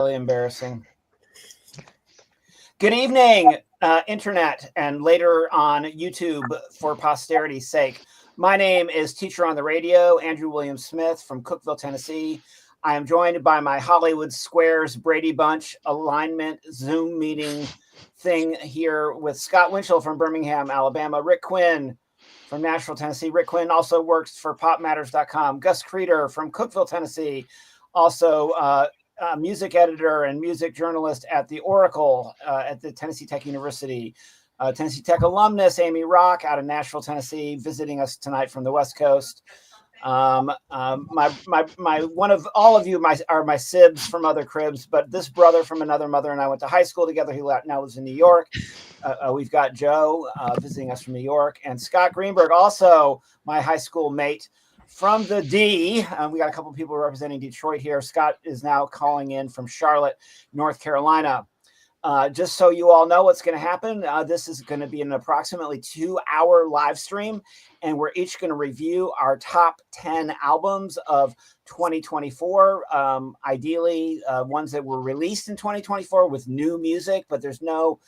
Really embarrassing. Good evening, Internet, and later on YouTube for posterity's sake. My name is Teacher on the Radio, Andrew William Smith from Cookeville, Tennessee. I am joined by my Hollywood Squares Brady Bunch alignment Zoom meeting thing here with Scott Winchell from Birmingham, Alabama, Rick Quinn from Nashville, Tennessee. Rick Quinn also works for PopMatters.com. Gus Creeder from Cookeville, Tennessee, also music editor and music journalist at the Oracle at the Tennessee Tech University. Tennessee Tech alumnus Amy Rock out of Nashville, Tennessee, visiting us tonight from the West Coast. One of all of you are my sibs from other cribs, but this brother from another mother and I went to high school together. He now lives in New York. We've got Joe visiting us from New York, and Scott Greenberg, also my high school mate from the D. We got a couple of people representing Detroit here. Scott is now calling in from Charlotte, North Carolina. Just so you all know what's going to happen, this is going to be an approximately 2-hour live stream, and we're each going to review our top 10 albums of 2024, ideally ones that were released in 2024 with new music, but there's no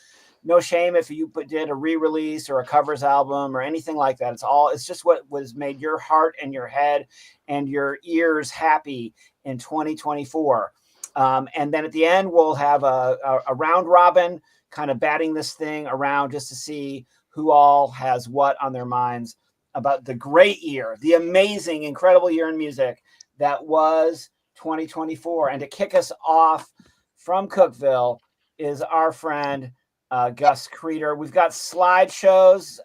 shame if you did a re-release or a covers album or anything like that. It's just what was made your heart and your head and your ears happy in 2024. And then at the end, we'll have a round robin, kind of batting this thing around just to see who all has what on their minds about the great year, the amazing, incredible year in music that was 2024. And to kick us off from Cookeville is our friend, Gus Creeder. We've got slideshows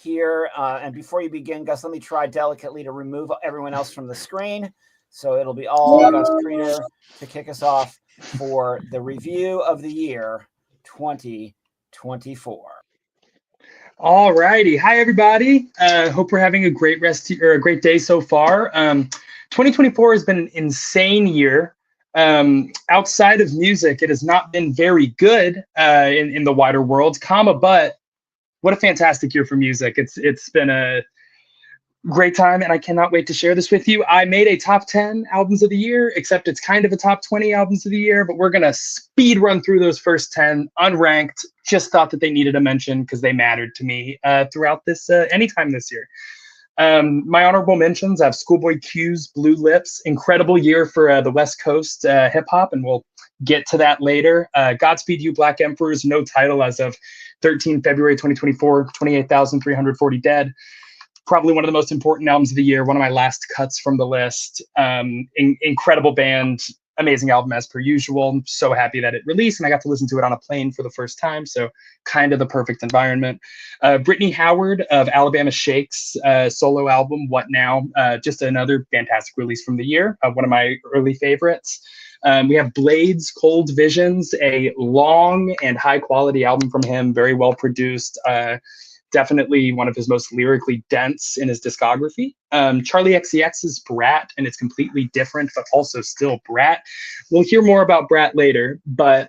here. And before you begin, Gus, let me try delicately to remove everyone else from the screen. So it'll be all Gus Creeder to kick us off for the review of the year 2024. All righty. Hi, everybody. Hope we're having a great a great day so far. 2024 has been an insane year. Outside of music, it has not been very good in the wider world, but what a fantastic year for music. It's been a great time, and I cannot wait to share this with you. I made a top 10 albums of the year, except it's kind of a top 20 albums of the year, but we're going to speed run through those first 10 unranked. Just thought that they needed a mention because they mattered to me throughout this anytime this year. My honorable mentions, I have Schoolboy Q's Blue Lips, incredible year for the West Coast hip hop, and we'll get to that later. Godspeed You, Black Emperors, no title as of 13 February 2024, 28,340 dead. Probably one of the most important albums of the year, one of my last cuts from the list. Incredible band, amazing album as per usual. I'm so happy that it released and I got to listen to it on a plane for the first time. So kind of the perfect environment. Brittany Howard of Alabama Shakes solo album, What Now? Just another fantastic release from the year. One of my early favorites. We have Blades, Cold Visions, a long and high quality album from him, very well produced. Definitely one of his most lyrically dense in his discography. Charlie XCX's Brat, and it's completely different, but also still Brat. We'll hear more about Brat later, but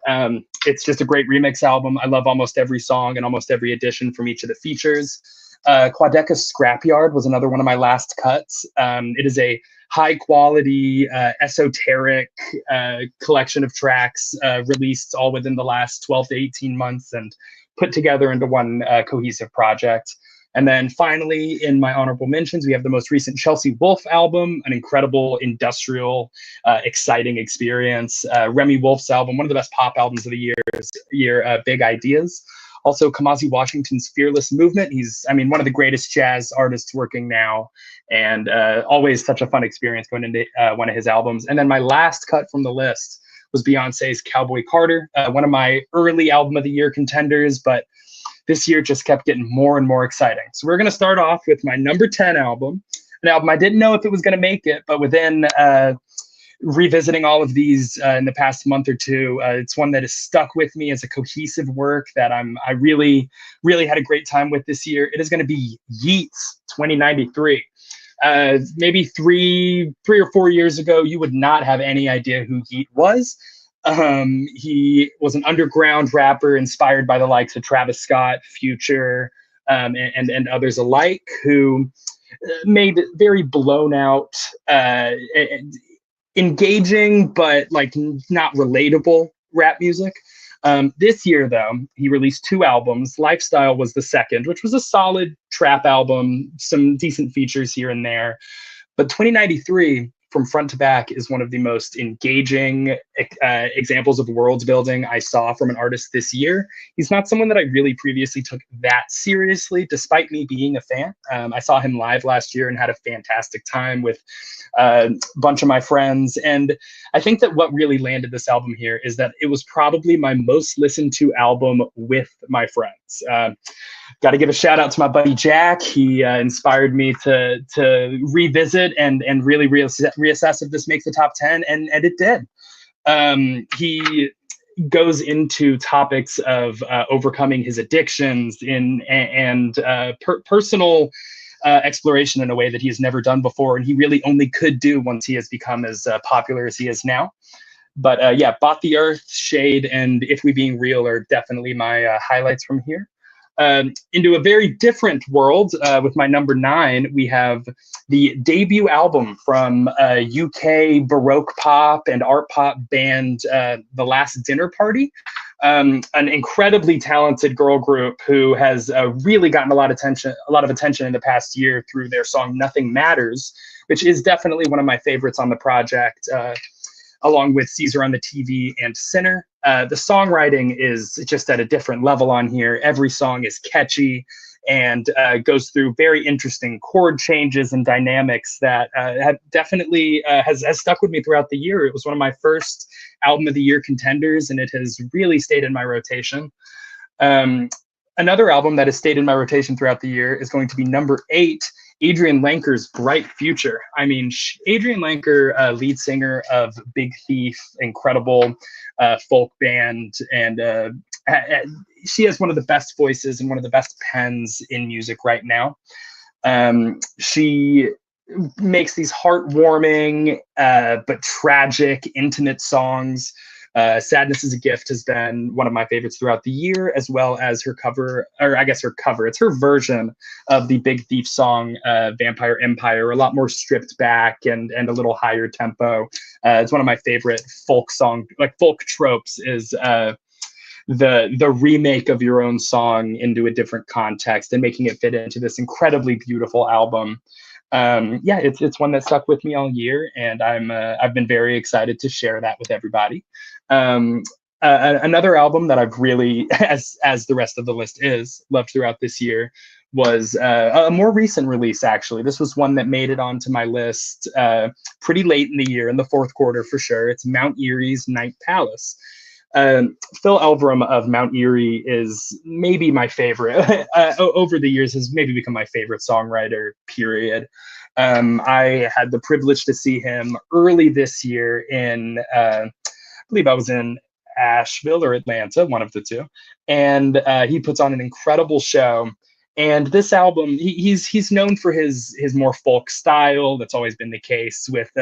it's just a great remix album. I love almost every song and almost every edition from each of the features. Quadeca's Scrapyard was another one of my last cuts. It is a high quality, esoteric collection of tracks released all within the last 12 to 18 months and put together into one cohesive project. And then finally, in my honorable mentions, we have the most recent Chelsea Wolfe album, an incredible industrial, exciting experience. Remy Wolf's album, one of the best pop albums of the year, Big Ideas. Also, Kamasi Washington's Fearless Movement. He's, one of the greatest jazz artists working now, and always such a fun experience going into one of his albums. And then my last cut from the list was Beyonce's Cowboy Carter, one of my early album of the year contenders, but this year just kept getting more and more exciting. So we're going to start off with my number 10 album, an album I didn't know if it was going to make it, but within revisiting all of these in the past month or two, it's one that has stuck with me as a cohesive work that I really, really had a great time with this year. It is going to be Yeats 2093. Maybe three or 4 years ago, you would not have any idea who Yeat was. He was an underground rapper inspired by the likes of Travis Scott, Future, and others alike, who made very blown out engaging but like not relatable rap music. This year, though, he released 2 albums. Lifestyle was the second, which was a solid trap album, some decent features here and there. But 2093, from front to back, is one of the most engaging examples of world building I saw from an artist this year. He's not someone that I really previously took that seriously, despite me being a fan. I saw him live last year and had a fantastic time with a bunch of my friends. And I think that what really landed this album here is that it was probably my most listened to album with my friends. Got to give a shout out to my buddy Jack. He inspired me to revisit and really reassess if this makes the top 10, and it did. He goes into topics of overcoming his addictions and personal exploration in a way that he has never done before, and he really only could do once he has become as popular as he is now. But yeah, Bought the Earth, Shade, and If We Being Real are definitely my highlights from here. Into a very different world, with my number 9, we have the debut album from UK Baroque pop and art pop band, The Last Dinner Party. An incredibly talented girl group who has really gotten a lot of attention in the past year through their song Nothing Matters, which is definitely one of my favorites on the project, along with Caesar on the TV and Sinner. The songwriting is just at a different level on here. Every song is catchy and goes through very interesting chord changes and dynamics that have definitely has stuck with me throughout the year. It was one of my first album of the year contenders, and it has really stayed in my rotation. Another album that has stayed in my rotation throughout the year is going to be number 8, Adrian Lenker's Bright Future. I mean, Adrian Lenker, lead singer of Big Thief, incredible folk band, and she has one of the best voices and one of the best pens in music right now. She makes these heartwarming but tragic, intimate songs. Sadness is a Gift has been one of my favorites throughout the year, as well as her cover, or I guess her cover. It's her version of the Big Thief song, Vampire Empire, a lot more stripped back and a little higher tempo. It's one of my favorite folk tropes is the remake of your own song into a different context and making it fit into this incredibly beautiful album. Yeah, it's one that stuck with me all year, and I've been very excited to share that with everybody. Another album that I've really, as the rest of the list is, loved throughout this year was a more recent release, actually. This was one that made it onto my list pretty late in the year, in the fourth quarter for sure. It's Mount Erie's Night Palace. Phil Elverum of Mount Erie is maybe my favorite. Over the years has maybe become my favorite songwriter, period. I had the privilege to see him early this year in, I believe I was in Asheville or Atlanta, one of the two. And he puts on an incredible show. And this album, he's known for his more folk style. That's always been the case with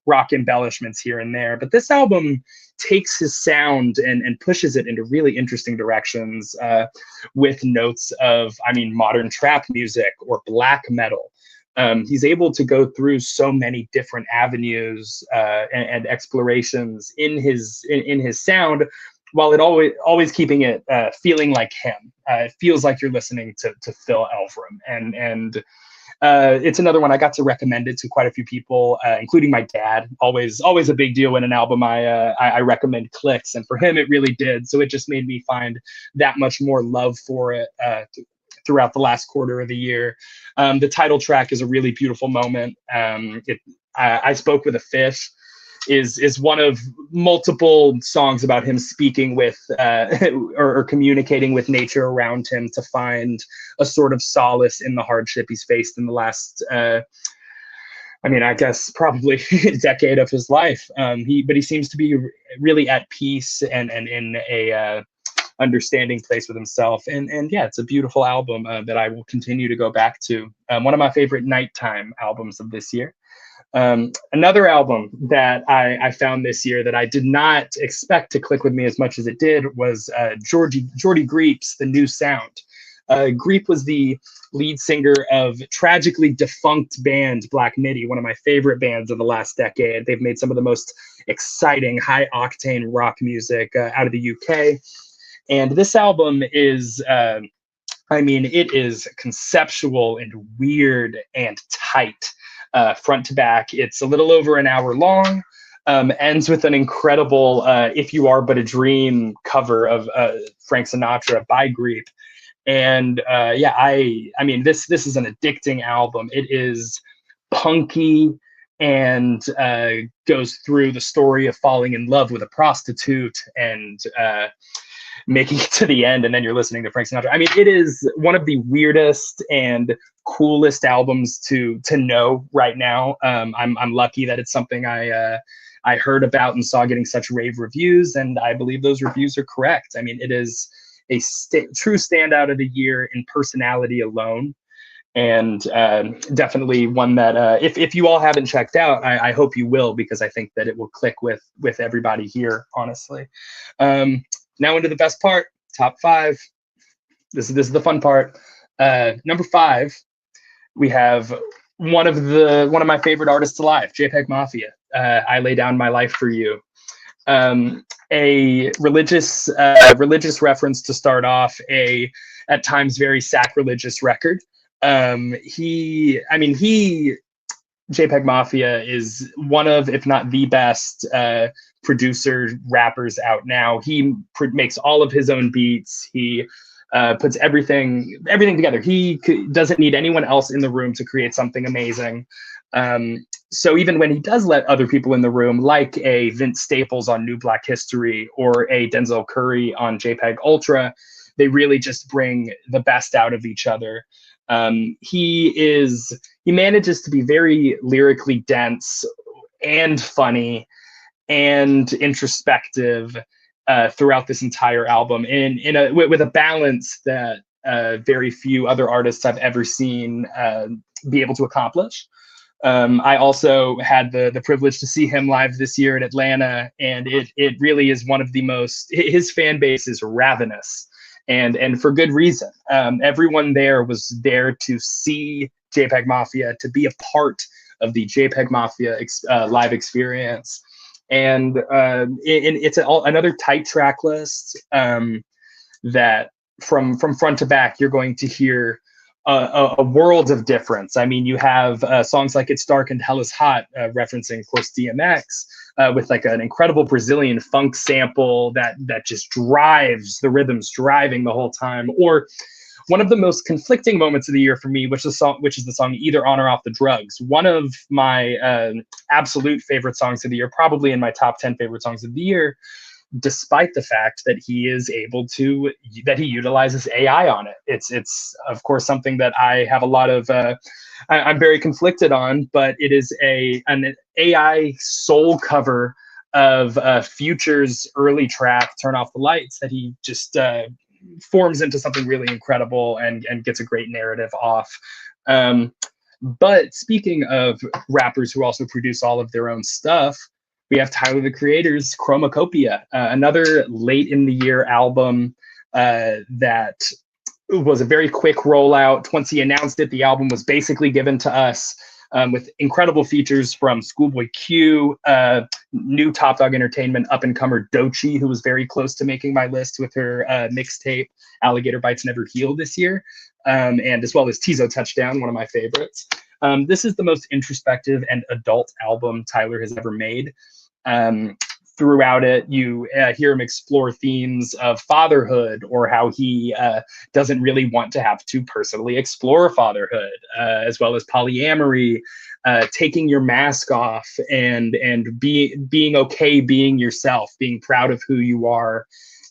rock embellishments here and there. But this album takes his sound and pushes it into really interesting directions, with notes of, I mean, modern trap music or black metal. He's able to go through so many different avenues and explorations in his sound, while it always keeping it feeling like him. It feels like you're listening to Phil Elverum, and it's another one I got to recommend it to quite a few people, including my dad. Always a big deal when an album I recommend clicks, and for him it really did. So it just made me find that much more love for it throughout the last quarter of the year. The title track is a really beautiful moment. I Spoke with a Fish is one of multiple songs about him speaking with or communicating with nature around him to find a sort of solace in the hardship he's faced in the last I guess probably a decade of his life. But he seems to be really at peace and in a understanding place with himself. And yeah, it's a beautiful album that I will continue to go back to. One of my favorite nighttime albums of this year. Another album that I found this year that I did not expect to click with me as much as it did was Jordy Greep's The New Sound. Greep was the lead singer of tragically defunct band Black Midi, one of my favorite bands of the last decade. They've made some of the most exciting, high-octane rock music out of the UK. And this album is, it is conceptual and weird and tight, front to back. It's a little over an hour long. Ends with an incredible "If You Are But a Dream" cover of Frank Sinatra by Greep. And this is an addicting album. It is punky and goes through the story of falling in love with a prostitute and making it to the end, and then you're listening to Frank Sinatra. I mean, it is one of the weirdest and coolest albums to know right now. I'm lucky that it's something I heard about and saw getting such rave reviews, and I believe those reviews are correct. I mean, it is a true standout of the year in personality alone, and definitely one that if you all haven't checked out, I hope you will, because I think that it will click with everybody here, honestly. Now into the best part, top 5. This is the fun part. Number 5, we have one of my favorite artists alive, JPEG Mafia. I Lay Down My Life for You. A religious reference to start off a at times very sacrilegious record. JPEG Mafia is one of, if not the best producer rappers out now. He makes all of his own beats. He puts everything together. He doesn't need anyone else in the room to create something amazing. So even when he does let other people in the room, like a Vince Staples on New Black History or a Denzel Curry on JPEG Ultra, they really just bring the best out of each other. He manages to be very lyrically dense and funny and introspective throughout this entire album, with a balance that very few other artists I've ever seen be able to accomplish. I also had the privilege to see him live this year in Atlanta, and it really is one of the most. His fan base is ravenous, and for good reason. Everyone there was there to see JPEG Mafia, to be a part of the JPEG Mafia live experience. And it's another tight track list that from front to back, you're going to hear a world of difference. I mean, you have songs like It's Dark and Hell is Hot, referencing, of course, DMX, with like an incredible Brazilian funk sample that just drives the rhythms, driving the whole time. Or one of the most conflicting moments of the year for me, which is the song Either On or Off the Drugs. One of my absolute favorite songs of the year, probably in my top 10 favorite songs of the year, despite the fact that he utilizes AI on it. It's of course something that I have a lot of, I'm very conflicted on, but it is an AI soul cover of Future's early track, Turn Off the Lights, that he just forms into something really incredible and gets a great narrative off. But speaking of rappers who also produce all of their own stuff, we have Tyler the Creator's Chromacopia, another late in the year album that was a very quick rollout. Once he announced it, the album was basically given to us with incredible features from Schoolboy Q, new Top Dog Entertainment up-and-comer Doechii, who was very close to making my list with her mixtape Alligator Bites Never Heal this year, and as well as Tizo Touchdown, one of my favorites. This is the most introspective and adult album Tyler has ever made. Throughout it, you hear him explore themes of fatherhood, or how he doesn't really want to have to personally explore fatherhood, as well as polyamory, taking your mask off, and being okay being yourself, being proud of who you are,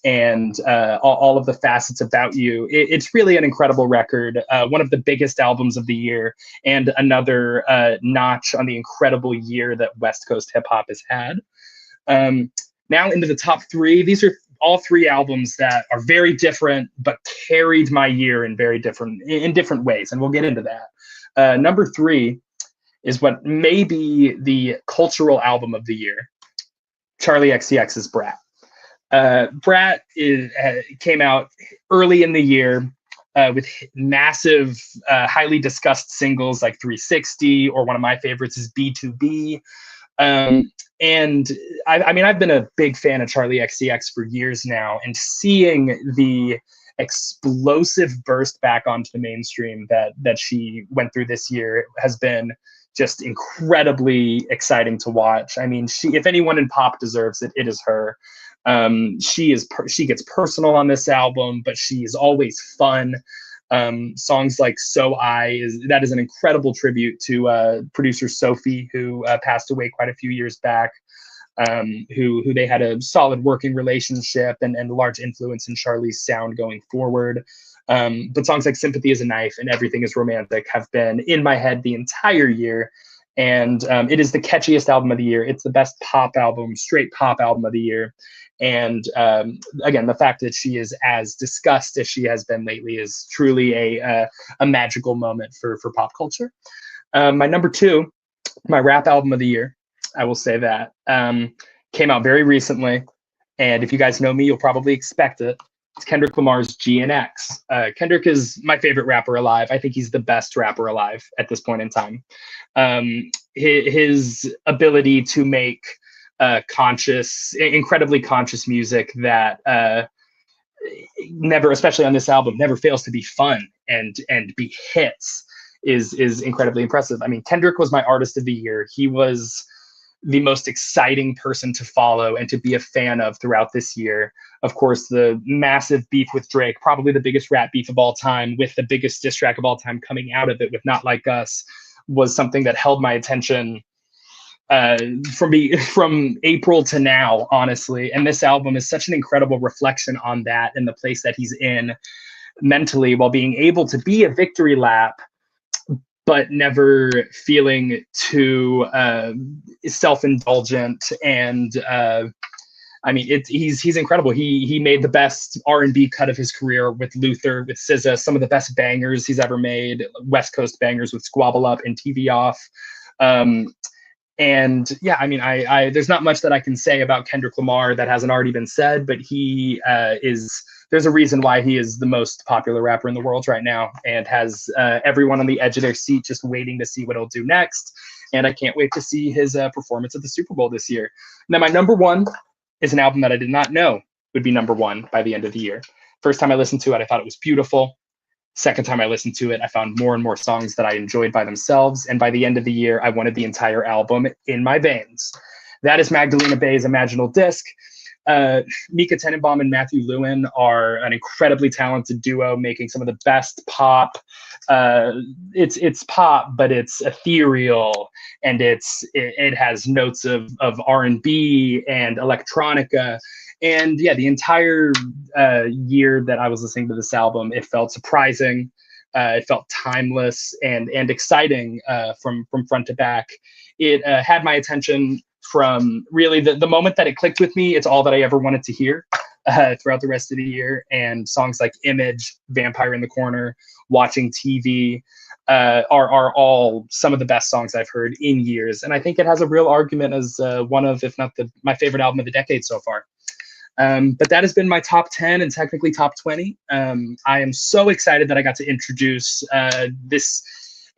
and all of the facets about you. It's really an incredible record, one of the biggest albums of the year, and another notch on the incredible year that West Coast hip hop has had. Now into the top 3. These are all 3 albums that are very different, but carried my year in different ways, and we'll get into that. Number 3 is what may be the cultural album of the year, Charli XCX's Brat. Brat came out early in the year. with massive, highly discussed singles like 360, or one of my favorites is B2B. And I mean, I've been a big fan of Charlie XCX for years now, and seeing the explosive burst back onto the mainstream that she went through this year has been just incredibly exciting to watch. I mean, if anyone in pop deserves it, it is her. She gets personal on this album, but she is always fun. Songs like that is an incredible tribute to producer Sophie, who passed away quite a few years back, who they had a solid working relationship and a large influence in Charlie's sound going forward. But songs like Sympathy is a Knife and Everything is Romantic have been in my head the entire year. And it is the catchiest album of the year. It's the best pop album, straight pop album of the year. And again, the fact that she is as discussed as she has been lately is truly a magical moment for pop culture. My number two, my rap album of the year, I will say that, came out very recently. And if you guys know me, you'll probably expect it. It's Kendrick Lamar's GNX. Kendrick is my favorite rapper alive. I think he's the best rapper alive at this point in time. His ability to make incredibly conscious music that never, especially on this album, never fails to be fun and be hits is incredibly impressive. I mean, Kendrick was my artist of the year. He was the most exciting person to follow and to be a fan of throughout this year. Of course, the massive beef with Drake, probably the biggest rap beef of all time, with the biggest diss track of all time coming out of it with Not Like Us, was something that held my attention from April to now, honestly. And this album is such an incredible reflection on that and the place that he's in mentally, while being able to be a victory lap, but never feeling too self-indulgent. And I mean, he's incredible. He made the best R&B cut of his career with Luther, with SZA, some of the best bangers he's ever made, West Coast bangers with Squabble Up and TV Off. And yeah, I mean, I there's not much that I can say about Kendrick Lamar that hasn't already been said, but there's a reason why he is the most popular rapper in the world right now, and has everyone on the edge of their seat just waiting to see what he'll do next. And I can't wait to see his performance at the Super Bowl this year. Now, my number one is an album that I did not know would be number one by the end of the year. First time I listened to it, I thought it was beautiful. Second time I listened to it, I found more and more songs that I enjoyed by themselves. And by the end of the year, I wanted the entire album in my veins. That is Magdalena Bay's Imaginal Disc. Mika Tenenbaum and Matthew Lewin are an incredibly talented duo, making some of the best pop. It's pop, but it's ethereal, and it has notes of R&B and electronica. And yeah, the entire year that I was listening to this album, it felt surprising. It felt timeless and exciting from front to back. It had my attention from really the moment that it clicked with me. It's all that I ever wanted to hear throughout the rest of the year. And songs like Image, Vampire in the Corner, Watching TV are all some of the best songs I've heard in years. And I think it has a real argument as one of, if not my favorite album of the decade so far. But that has been my top 10 and technically top 20. I am so excited that I got to introduce this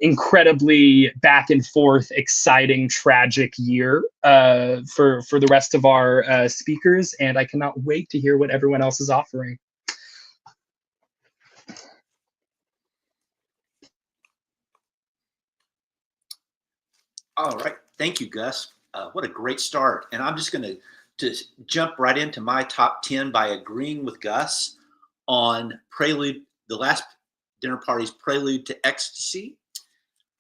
incredibly back and forth, exciting, tragic year for the rest of our speakers. And I cannot wait to hear what everyone else is offering. All right. Thank you, Gus. What a great start. And I'm just going to jump right into my top 10 by agreeing with Gus on Prelude, the last dinner party's Prelude to Ecstasy,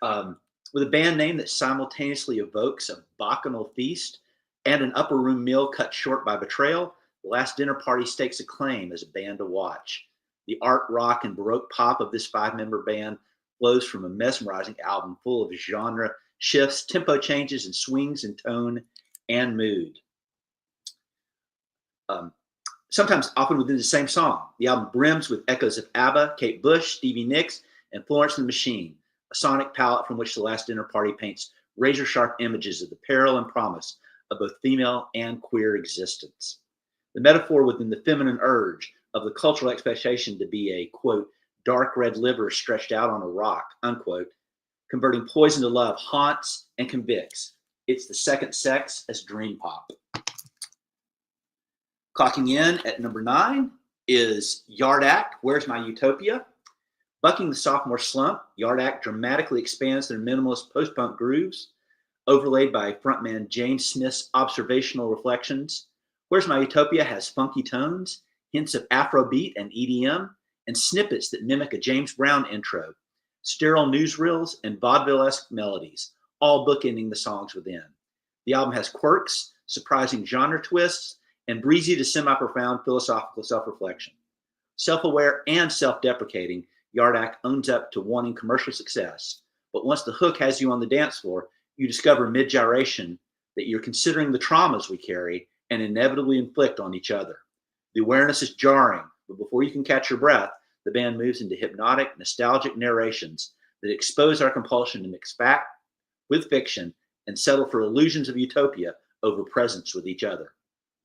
with a band name that simultaneously evokes a bacchanal feast and an upper room meal cut short by betrayal. The Last Dinner Party stakes a claim as a band to watch. The art, rock, and Baroque pop of this 5-member band flows from a mesmerizing album full of genre shifts, tempo changes, and swings in tone and mood. Sometimes often within the same song. The album brims with echoes of ABBA, Kate Bush, Stevie Nicks, and Florence and the Machine, a sonic palette from which The Last Dinner Party paints razor-sharp images of the peril and promise of both female and queer existence. The metaphor within the feminine urge of the cultural expectation to be a, quote, dark red liver stretched out on a rock, unquote, converting poison to love haunts and convicts. It's the second sex as dream pop. Clocking in at number 9 is Yard Act, Where's My Utopia? Bucking the sophomore slump, Yard Act dramatically expands their minimalist post-punk grooves, overlaid by frontman James Smith's observational reflections. Where's My Utopia has funky tones, hints of Afrobeat and EDM, and snippets that mimic a James Brown intro, sterile newsreels, and vaudeville-esque melodies, all bookending the songs within. The album has quirks, surprising genre twists, and breezy to semi-profound philosophical self-reflection. Self-aware and self-deprecating, Yard Act owns up to wanting commercial success, but once the hook has you on the dance floor, you discover mid-gyration that you're considering the traumas we carry and inevitably inflict on each other. The awareness is jarring, but before you can catch your breath, the band moves into hypnotic, nostalgic narrations that expose our compulsion to mix fact with fiction and settle for illusions of utopia over presence with each other.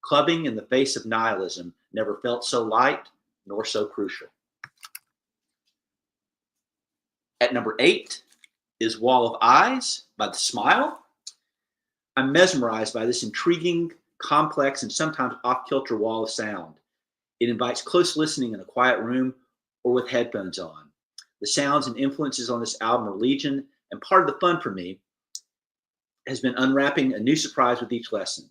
Clubbing in the face of nihilism never felt so light nor so crucial. At number 8 is Wall of Eyes by The Smile. I'm mesmerized by this intriguing, complex, and sometimes off-kilter wall of sound. It invites close listening in a quiet room or with headphones on. The sounds and influences on this album are legion, and part of the fun for me has been unwrapping a new surprise with each lesson.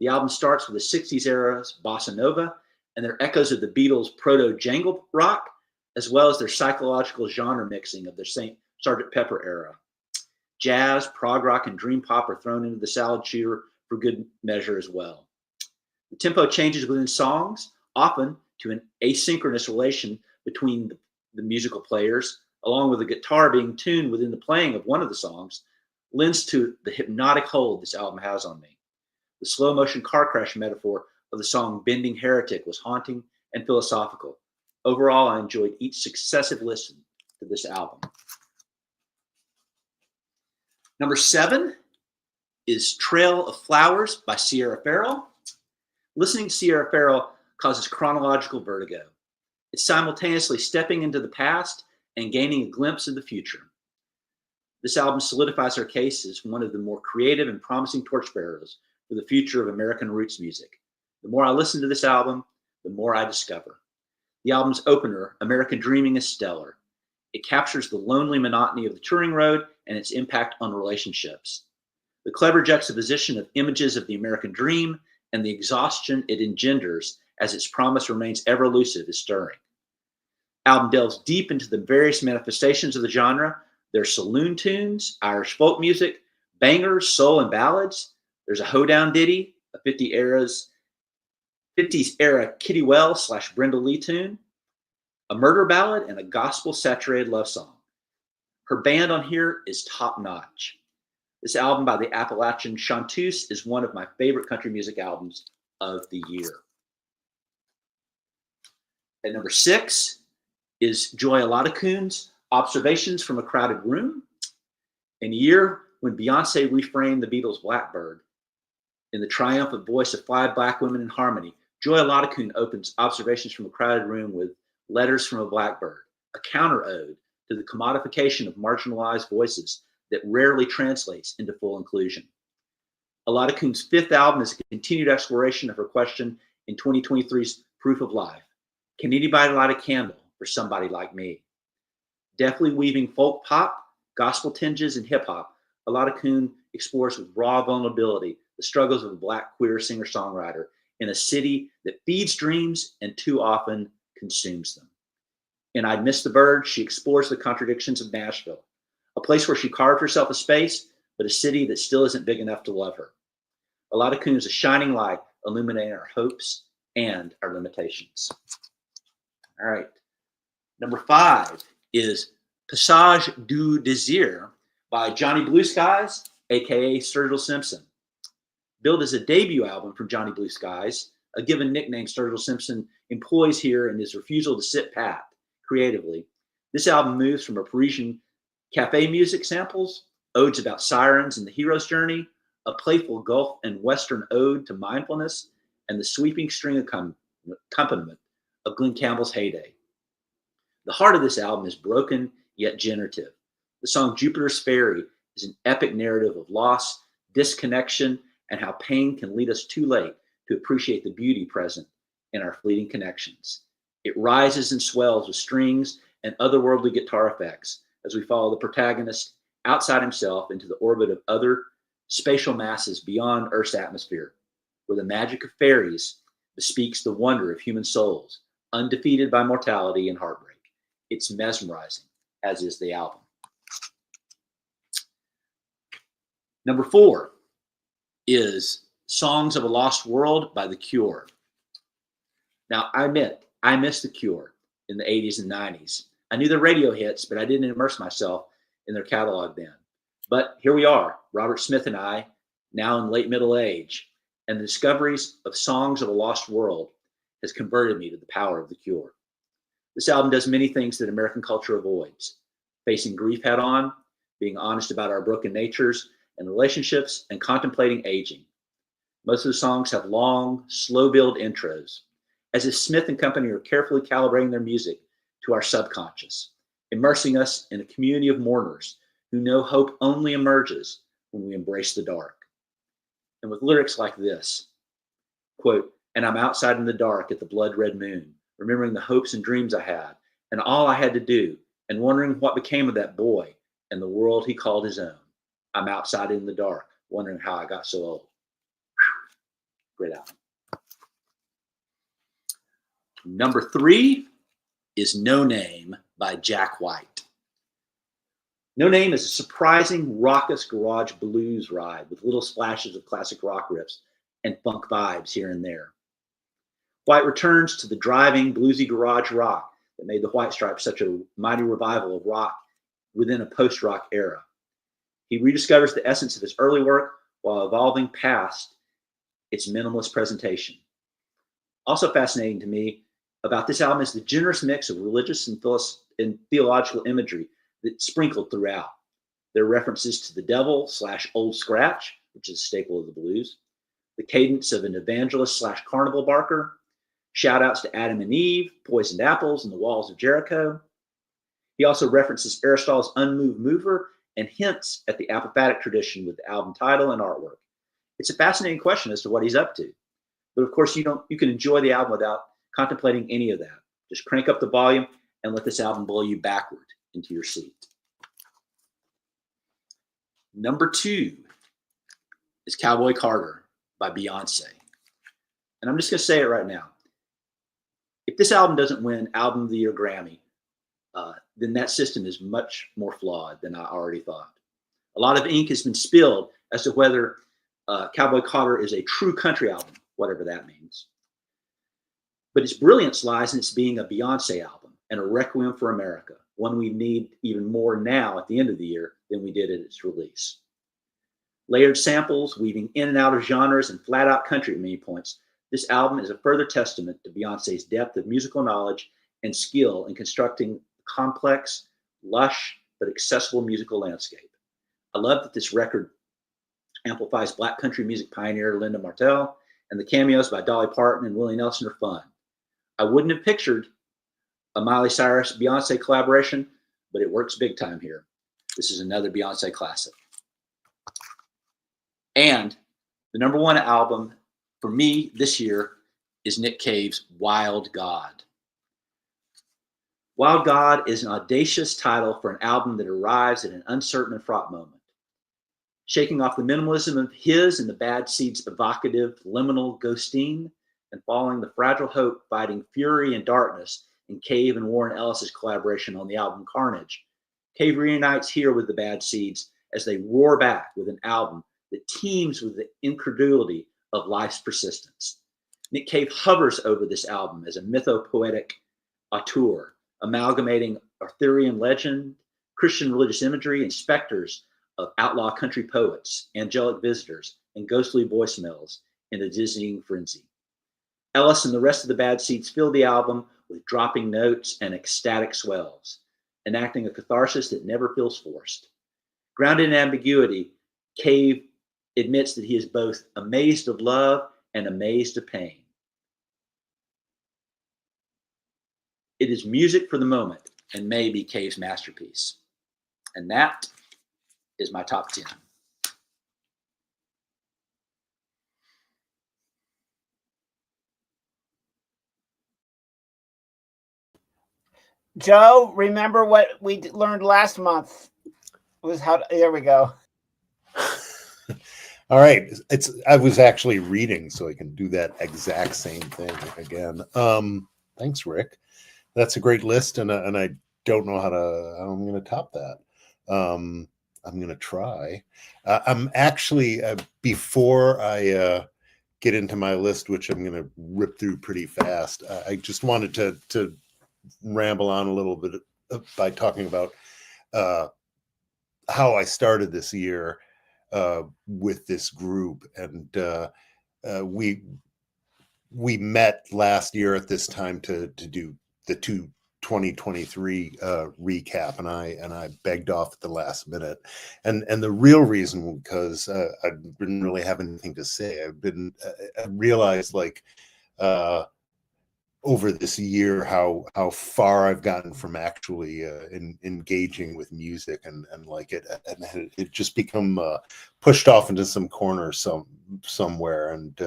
The album starts with the 60s era's bossa nova and their echoes of the Beatles' proto-jangle rock, as well as their psychological genre mixing of their Sgt. Pepper era. Jazz, prog rock, and dream pop are thrown into the salad shooter for good measure as well. The tempo changes within songs, often to an asynchronous relation between the musical players, along with the guitar being tuned within the playing of one of the songs, lends to the hypnotic hold this album has on me. The slow motion car crash metaphor of the song Bending Heretic was haunting and philosophical. Overall, I enjoyed each successive listen to this album. Number 7 is Trail of Flowers by Sierra Farrell. Listening to Sierra Farrell causes chronological vertigo. It's simultaneously stepping into the past and gaining a glimpse of the future. This album solidifies her case as one of the more creative and promising torchbearers for the future of American roots music. The more I listen to this album, the more I discover. The album's opener, American Dreaming, is stellar. It captures the lonely monotony of the touring road and its impact on relationships. The clever juxtaposition of images of the American dream and the exhaustion it engenders as its promise remains ever elusive is stirring. Album delves deep into the various manifestations of the genre. There's saloon tunes, Irish folk music, bangers, soul, and ballads. There's a hoedown ditty, a 50s era Kitty Wells / Brenda Lee tune, a murder ballad, and a gospel-saturated love song. Her band on here is top-notch. This album by the Appalachian Chanteuse is one of my favorite country music albums of the year. At number 6 is Joy Oladekun's Observations from a Crowded Room. In a year when Beyonce reframed the Beatles' Blackbird, in the triumphant voice of 5 Black women in harmony, Joy Oladokun opens Observations from a Crowded Room with Letters from a Blackbird, a counter-ode to the commodification of marginalized voices that rarely translates into full inclusion. Oladokun's 5th album is a continued exploration of her question in 2023's Proof of Life. Can anybody light a candle for somebody like me? Deftly weaving folk pop, gospel tinges, and hip-hop, Oladokun explores with raw vulnerability the struggles of a Black queer singer-songwriter in a city that feeds dreams and too often consumes them. In I'd Miss the Bird, she explores the contradictions of Nashville, a place where she carved herself a space, but a city that still isn't big enough to love her. Oladokun is a shining light illuminating our hopes and our limitations. All right. Number 5 is Passage du Désir by Johnny Blue Skies, aka Sturgill Simpson. Billed as a debut album from Johnny Blue Skies, a given nickname Sturgill Simpson employs here in his refusal to sit pat creatively, this album moves from a Parisian cafe music samples, odes about sirens and the hero's journey, a playful Gulf and Western ode to mindfulness, and the sweeping string accompaniment of Glenn Campbell's heyday. The heart of this album is broken yet generative. The song Jupiter's Ferry is an epic narrative of loss, disconnection, and how pain can lead us too late to appreciate the beauty present in our fleeting connections. It rises and swells with strings and otherworldly guitar effects as we follow the protagonist outside himself into the orbit of other spatial masses beyond Earth's atmosphere, where the magic of fairies bespeaks the wonder of human souls, undefeated by mortality and heartbreak. It's mesmerizing, as is the album. Number 4 is Songs of a Lost World by The Cure. Now, I admit, I missed The Cure in the 80s and 90s. I knew their radio hits, but I didn't immerse myself in their catalog then. But here we are, Robert Smith and I, now in late middle age, and the discoveries of Songs of a Lost World has converted me to the power of The Cure. This album does many things that American culture avoids: facing grief head on, being honest about our broken natures and relationships, and contemplating aging. Most of the songs have long, slow build intros, as if Smith and company are carefully calibrating their music to our subconscious, immersing us in a community of mourners who know hope only emerges when we embrace the dark. And with lyrics like this, quote, "And I'm outside in the dark at the blood red moon, remembering the hopes and dreams I had, and all I had to do, and wondering what became of that boy and the world he called his own. I'm outside in the dark, wondering how I got so old." Whew. Great album. Number 3 is No Name by Jack White. No Name is a surprising, raucous garage blues ride with little splashes of classic rock riffs and funk vibes here and there. White returns to the driving, bluesy garage rock that made the White Stripes such a mighty revival of rock within a post-rock era. He rediscovers the essence of his early work while evolving past its minimalist presentation. Also fascinating to me about this album is the generous mix of religious and theological imagery that's sprinkled throughout. There are references to the devil / old scratch, which is a staple of the blues, the cadence of an evangelist / carnival barker, shout outs to Adam and Eve, poisoned apples, and the walls of Jericho. He also references Aristotle's unmoved mover and hints at the apophatic tradition with the album title and artwork. It's a fascinating question as to what he's up to. But of course, you can enjoy the album without contemplating any of that. Just crank up the volume and let this album blow you backward into your seat. Number 2 is Cowboy Carter by Beyonce. And I'm just going to say it right now. If this album doesn't win Album of the Year Grammy, then that system is much more flawed than I already thought. A lot of ink has been spilled as to whether Cowboy Carter is a true country album, whatever that means. But its brilliance lies in its being a Beyonce album and a requiem for America, one we need even more now at the end of the year than we did at its release. Layered samples, weaving in and out of genres, and flat out country at many points, this album is a further testament to Beyonce's depth of musical knowledge and skill in constructing a complex, lush, but accessible musical landscape. I love that this record amplifies Black country music pioneer Linda Martell, and the cameos by Dolly Parton and Willie Nelson are fun. I wouldn't have pictured a Miley Cyrus-Beyonce collaboration, but it works big time here. This is another Beyonce classic. And the number 1 album for me this year is Nick Cave's Wild God. Wild God is an audacious title for an album that arrives at an uncertain and fraught moment. Shaking off the minimalism of his and the Bad Seeds' evocative, liminal ghosting, and following the fragile hope fighting fury and darkness in Cave and Warren Ellis's collaboration on the album Carnage, Cave reunites here with the Bad Seeds as they roar back with an album that teems with the incredulity of life's persistence. Nick Cave hovers over this album as a mythopoetic auteur, amalgamating Arthurian legend, Christian religious imagery, and specters of outlaw country poets, angelic visitors, and ghostly voicemails in a dizzying frenzy. Ellis and the rest of the Bad Seeds fill the album with dropping notes and ecstatic swells, enacting a catharsis that never feels forced. Grounded in ambiguity, Cave admits that he is both amazed of love and amazed of pain. It is music for the moment, and maybe Cave's masterpiece. And that is my top 10. Joe, remember what we learned last month was there we go. All right. I was actually reading, so I can do that exact same thing again. Thanks, Rick. That's a great list, and I don't know how I'm going to top that. I'm going to try. I'm actually before I get into my list, which I'm going to rip through pretty fast. I just wanted to ramble on a little bit by talking about how I started this year with this group, and we met last year at this time to do the 2023 recap, and I begged off at the last minute, and the real reason because I didn't really have anything to say. I realized like over this year how far I've gotten from actually engaging with music and like it, and it just become pushed off into some corner somewhere, and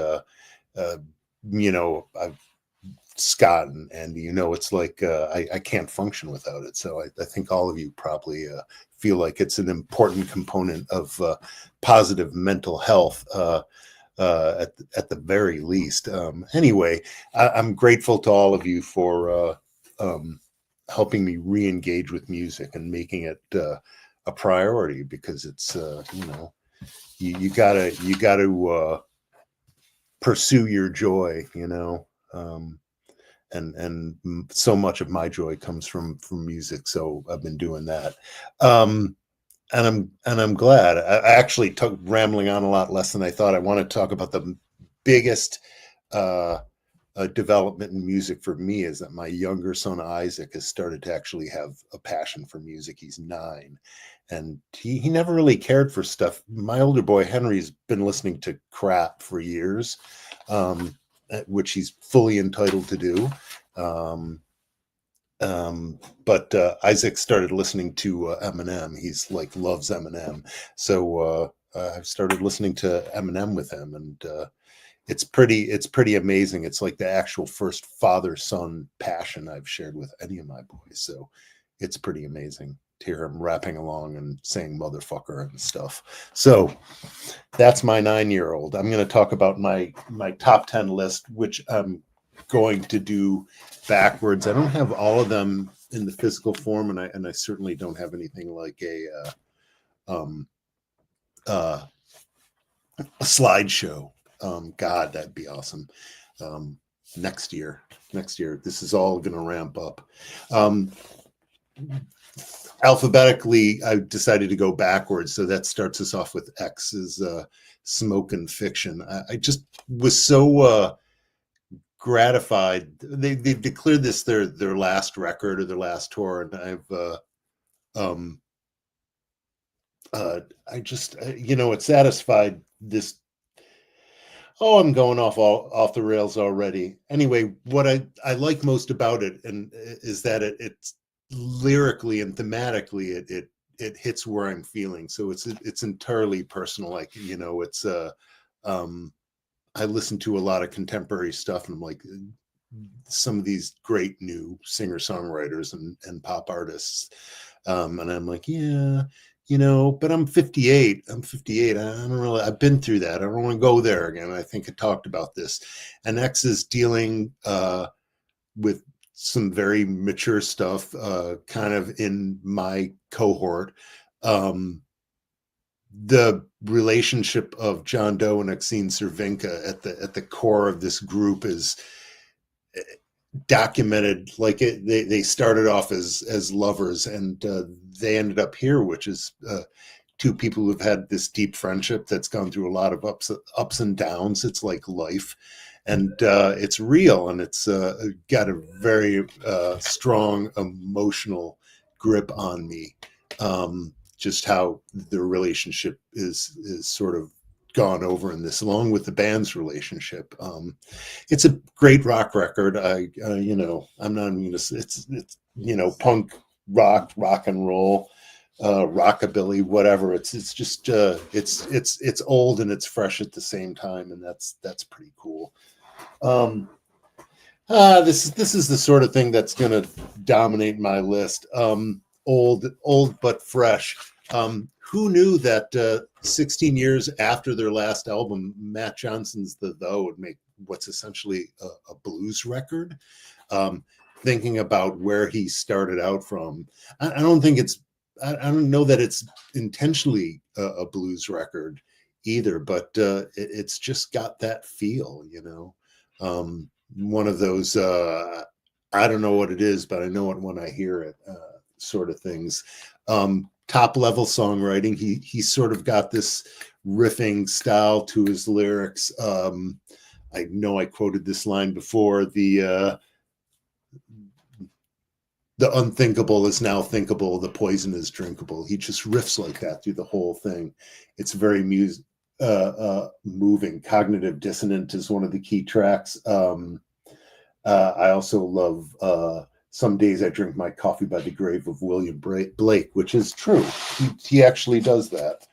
I've Scott and it's like I can't function without it. So I think all of you probably feel like it's an important component of positive mental health at the very least. Anyway, I'm grateful to all of you for helping me re-engage with music and making it a priority, because it's you gotta pursue your joy, and so much of my joy comes from music. So I've been doing that. And I'm glad. I actually took rambling on a lot less than I thought. I want to talk about the biggest development in music for me is that my younger son Isaac has started to actually have a passion for music. He's 9, and he never really cared for stuff. My older boy Henry's been listening to crap for years, which he's fully entitled to do. But Isaac started listening to Eminem. He's like loves Eminem. So I've started listening to Eminem with him, and it's pretty amazing. It's like the actual first father-son passion I've shared with any of my boys. So it's pretty amazing to hear him rapping along and saying motherfucker and stuff. So that's my 9-year-old. I'm going to talk about my top 10 list, which I'm going to do backwards. I don't have all of them in the physical form, and I certainly don't have anything like a slideshow. God, that'd be awesome. Next year, this is all going to ramp up. Alphabetically, I decided to go backwards, so that starts us off with X is Smoke and Fiction. I just was so gratified. They've declared this their last record or their last tour, and I just it satisfied this. Oh, I'm going off the rails already. Anyway, what I like most about it and is that it's lyrically and thematically it hits where I'm feeling. So it's entirely personal. Like it's I listen to a lot of contemporary stuff, and I'm like, some of these great new singer-songwriters and pop artists. And I'm like, yeah, but I'm 58. I don't really, I've been through that. I don't want to go there again. I think I talked about this. And X is dealing with some very mature stuff, kind of in my cohort. The relationship of John Doe and Exene Cervenka at the core of this group is documented. Like they started off as lovers, and they ended up here, which is two people who've had this deep friendship that's gone through a lot of ups and downs. It's like life, and it's real, and it's got a very strong emotional grip on me. Just how the relationship is sort of gone over in this, along with the band's relationship. It's a great rock record. I'm not even gonna, it's punk rock and roll, rockabilly, whatever. It's just it's old and it's fresh at the same time, and that's pretty cool. This is the sort of thing that's going to dominate my list. Old but fresh. Who knew that 16 years after their last album, Matt Johnson's The Though would make what's essentially a blues record? Thinking about where he started out from, I don't think I don't know that it's intentionally a blues record either, but it's just got that feel, one of those I don't know what it is, but I know it when I hear it, sort of things. Top level songwriting. He sort of got this riffing style to his lyrics. I know I quoted this line before. The unthinkable is now thinkable. The poison is drinkable. He just riffs like that through the whole thing. It's very moving. Cognitive Dissonant is one of the key tracks. I also love Some Days I Drink My Coffee by the Grave of William Blake, which is true. He actually does that.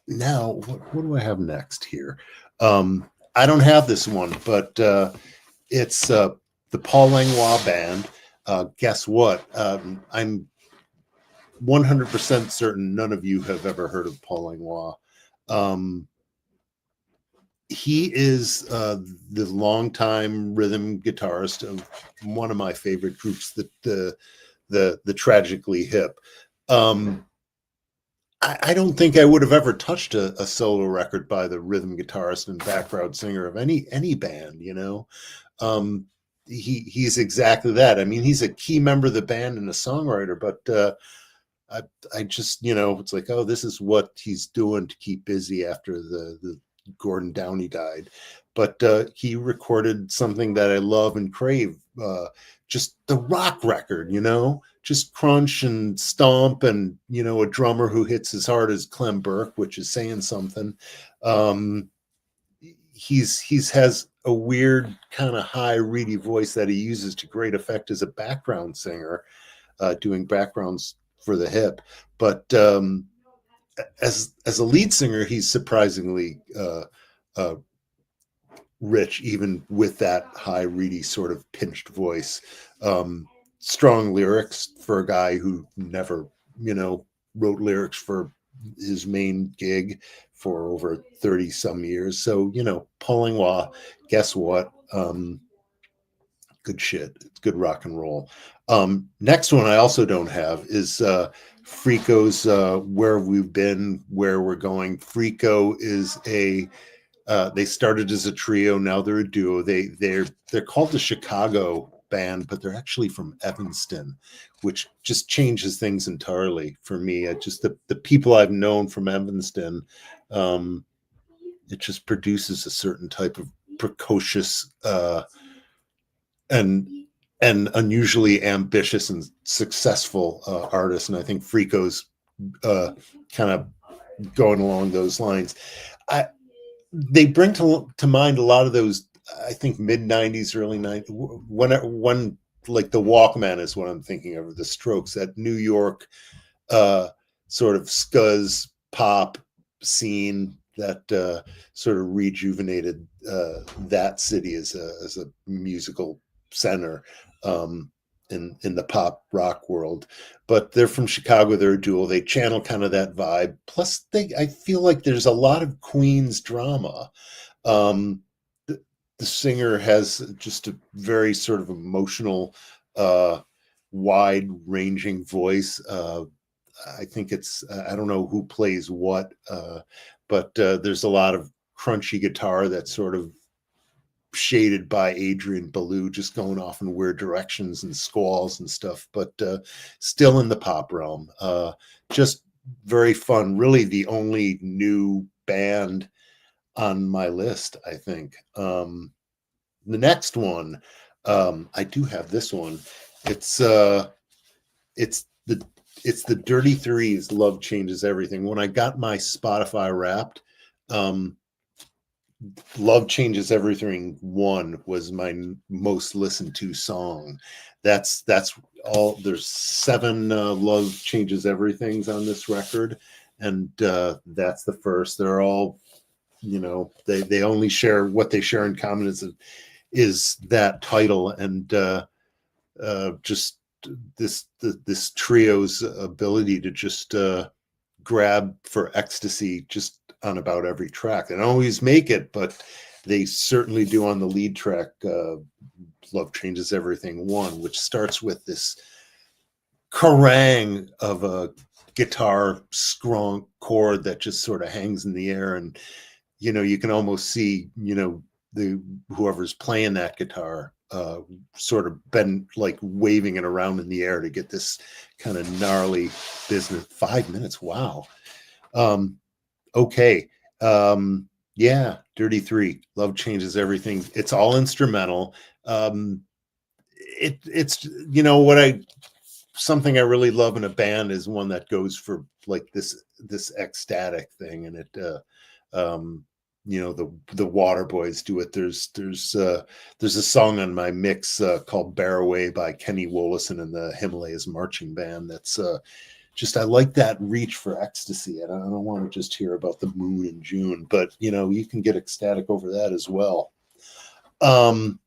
Now, what do I have next here? I don't have this one, but it's the Paul Langlois Band. Guess what? I'm 100% certain none of you have ever heard of Paul Langlois. He is the longtime rhythm guitarist of one of my favorite groups, the Tragically Hip. I don't think I would have ever touched a solo record by the rhythm guitarist and background singer of any band, He's exactly that. I mean, he's a key member of the band and a songwriter, but I just, it's like, oh, this is what he's doing to keep busy after the Gordon Downey died. But he recorded something that I love and crave, just the rock record, just crunch and stomp, and a drummer who hits as hard as Clem Burke, which is saying something. He's has a weird kind of high reedy voice that he uses to great effect as a background singer, doing backgrounds for the Hip. But as a lead singer, he's surprisingly rich, even with that high reedy sort of pinched voice. Strong lyrics for a guy who never, wrote lyrics for his main gig for over 30 some years. So, Paul Langlois, guess what? Good shit. It's good rock and roll. Next one I also don't have is Freako's Where We've Been, Where We're Going. Freako is they started as a trio, now they're a duo. They're called the Chicago Band, but they're actually from Evanston, which just changes things entirely for me. Just the people I've known from Evanston, it just produces a certain type of precocious and unusually ambitious and successful artist. And I think Freako's kind of going along those lines. They bring to mind a lot of those, I think, mid-90s, early 90s, when like the Walkman is what I'm thinking of, the Strokes, that New York sort of scuzz pop scene that sort of rejuvenated that city as a musical center in the pop rock world. But they're from Chicago. They're a duo. They channel kind of that vibe. Plus, I feel like there's a lot of Queens drama. The singer has just a very sort of emotional, wide-ranging voice. I think I don't know who plays what, but there's a lot of crunchy guitar that's sort of shaded by Adrian Belew, just going off in weird directions and squalls and stuff, but still in the pop realm. Just very fun. Really the only new band on my list, I think. The next one, I do have this one. It's the Dirty Threes, Love Changes Everything. When I got my Spotify Wrapped, Love Changes Everything 1 was my most listened to song. That's all. There's 7 Love Changes Everythings on this record, and that's the first. They're all, they only share what they share in common is that title, and just this trio's ability to just grab for ecstasy just on about every track. They don't always make it, but they certainly do on the lead track, Love Changes Everything 1, which starts with this harangue of a guitar strong chord that just sort of hangs in the air, and you can almost see the whoever's playing that guitar sort of been like waving it around in the air to get this kind of gnarly business. 5 minutes, wow. Okay. Yeah, Dirty Three, Love Changes Everything. It's all instrumental. It's something I really love in a band is one that goes for like this ecstatic thing, and it the Waterboys do it. There's a song on my mix called Bear Away by Kenny Wollesen and the Himalayas Marching Band. That's just, I like that reach for ecstasy. And I don't want to just hear about the moon in June, but you can get ecstatic over that as well. The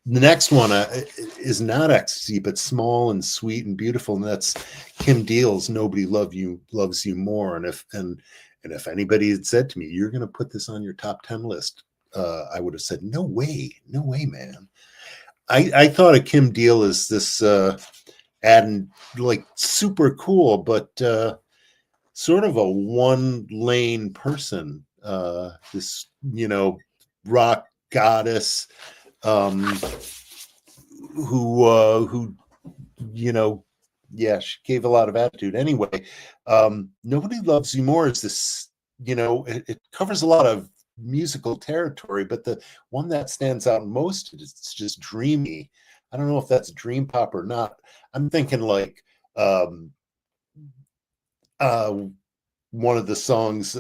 next one is not ecstasy, but small and sweet and beautiful, and that's Kim Deal's "Nobody Loves You More." And if anybody had said to me, "You're going to put this on your top 10 list," I would have said, "No way, man." I thought of Kim Deal as this and like super cool, but sort of a one-lane person. This rock goddess. Who she gave a lot of attitude. Anyway, Nobody Loves You More is this, it covers a lot of musical territory, but the one that stands out most is it's just dreamy. I don't know if that's dream pop or not. I'm thinking like one of the songs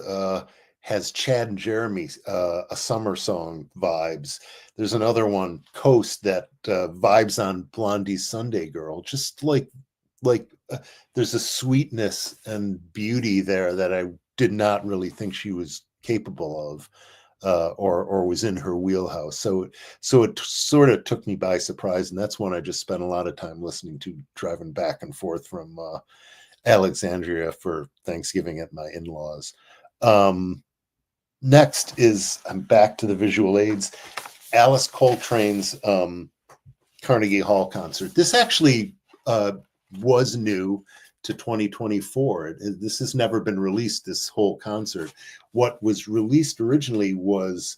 has Chad and Jeremy, a summer song vibes. There's another one, Coast, that vibes on Blondie's Sunday Girl. Just like there's a sweetness and beauty there that I did not really think she was capable of, or was in her wheelhouse. So it sort of took me by surprise, and that's one I just spent a lot of time listening to, driving back and forth from Alexandria for Thanksgiving at my in-laws. Next is, I'm back to the visual aids, Alice Coltrane's Carnegie Hall concert. This actually was new to 2024. This has never been released, this whole concert. What was released originally was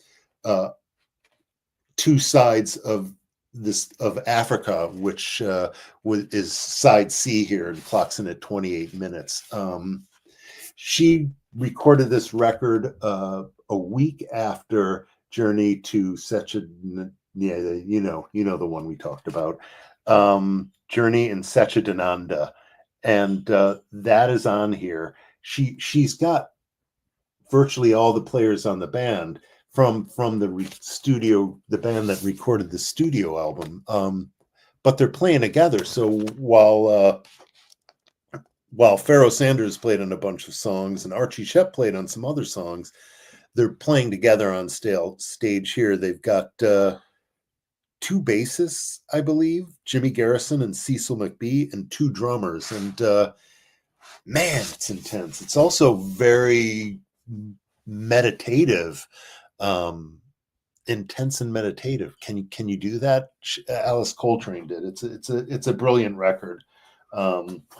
2 sides of Africa, which is side C here, and clocks in at 28 minutes. She recorded this record a week after Journey to Secha, the one we talked about, Journey in Sechadananda, and that is on here. She's got virtually all the players on the band from the band that recorded the studio album, but they're playing together. So while Pharoah Sanders played on a bunch of songs and Archie Shepp played on some other songs, they're playing together on stage here. They've got 2 bassists, I believe, Jimmy Garrison and Cecil McBee, and 2 drummers. And man, it's intense. It's also very meditative, intense and meditative. Can you do that? Alice Coltrane did. It's a brilliant record.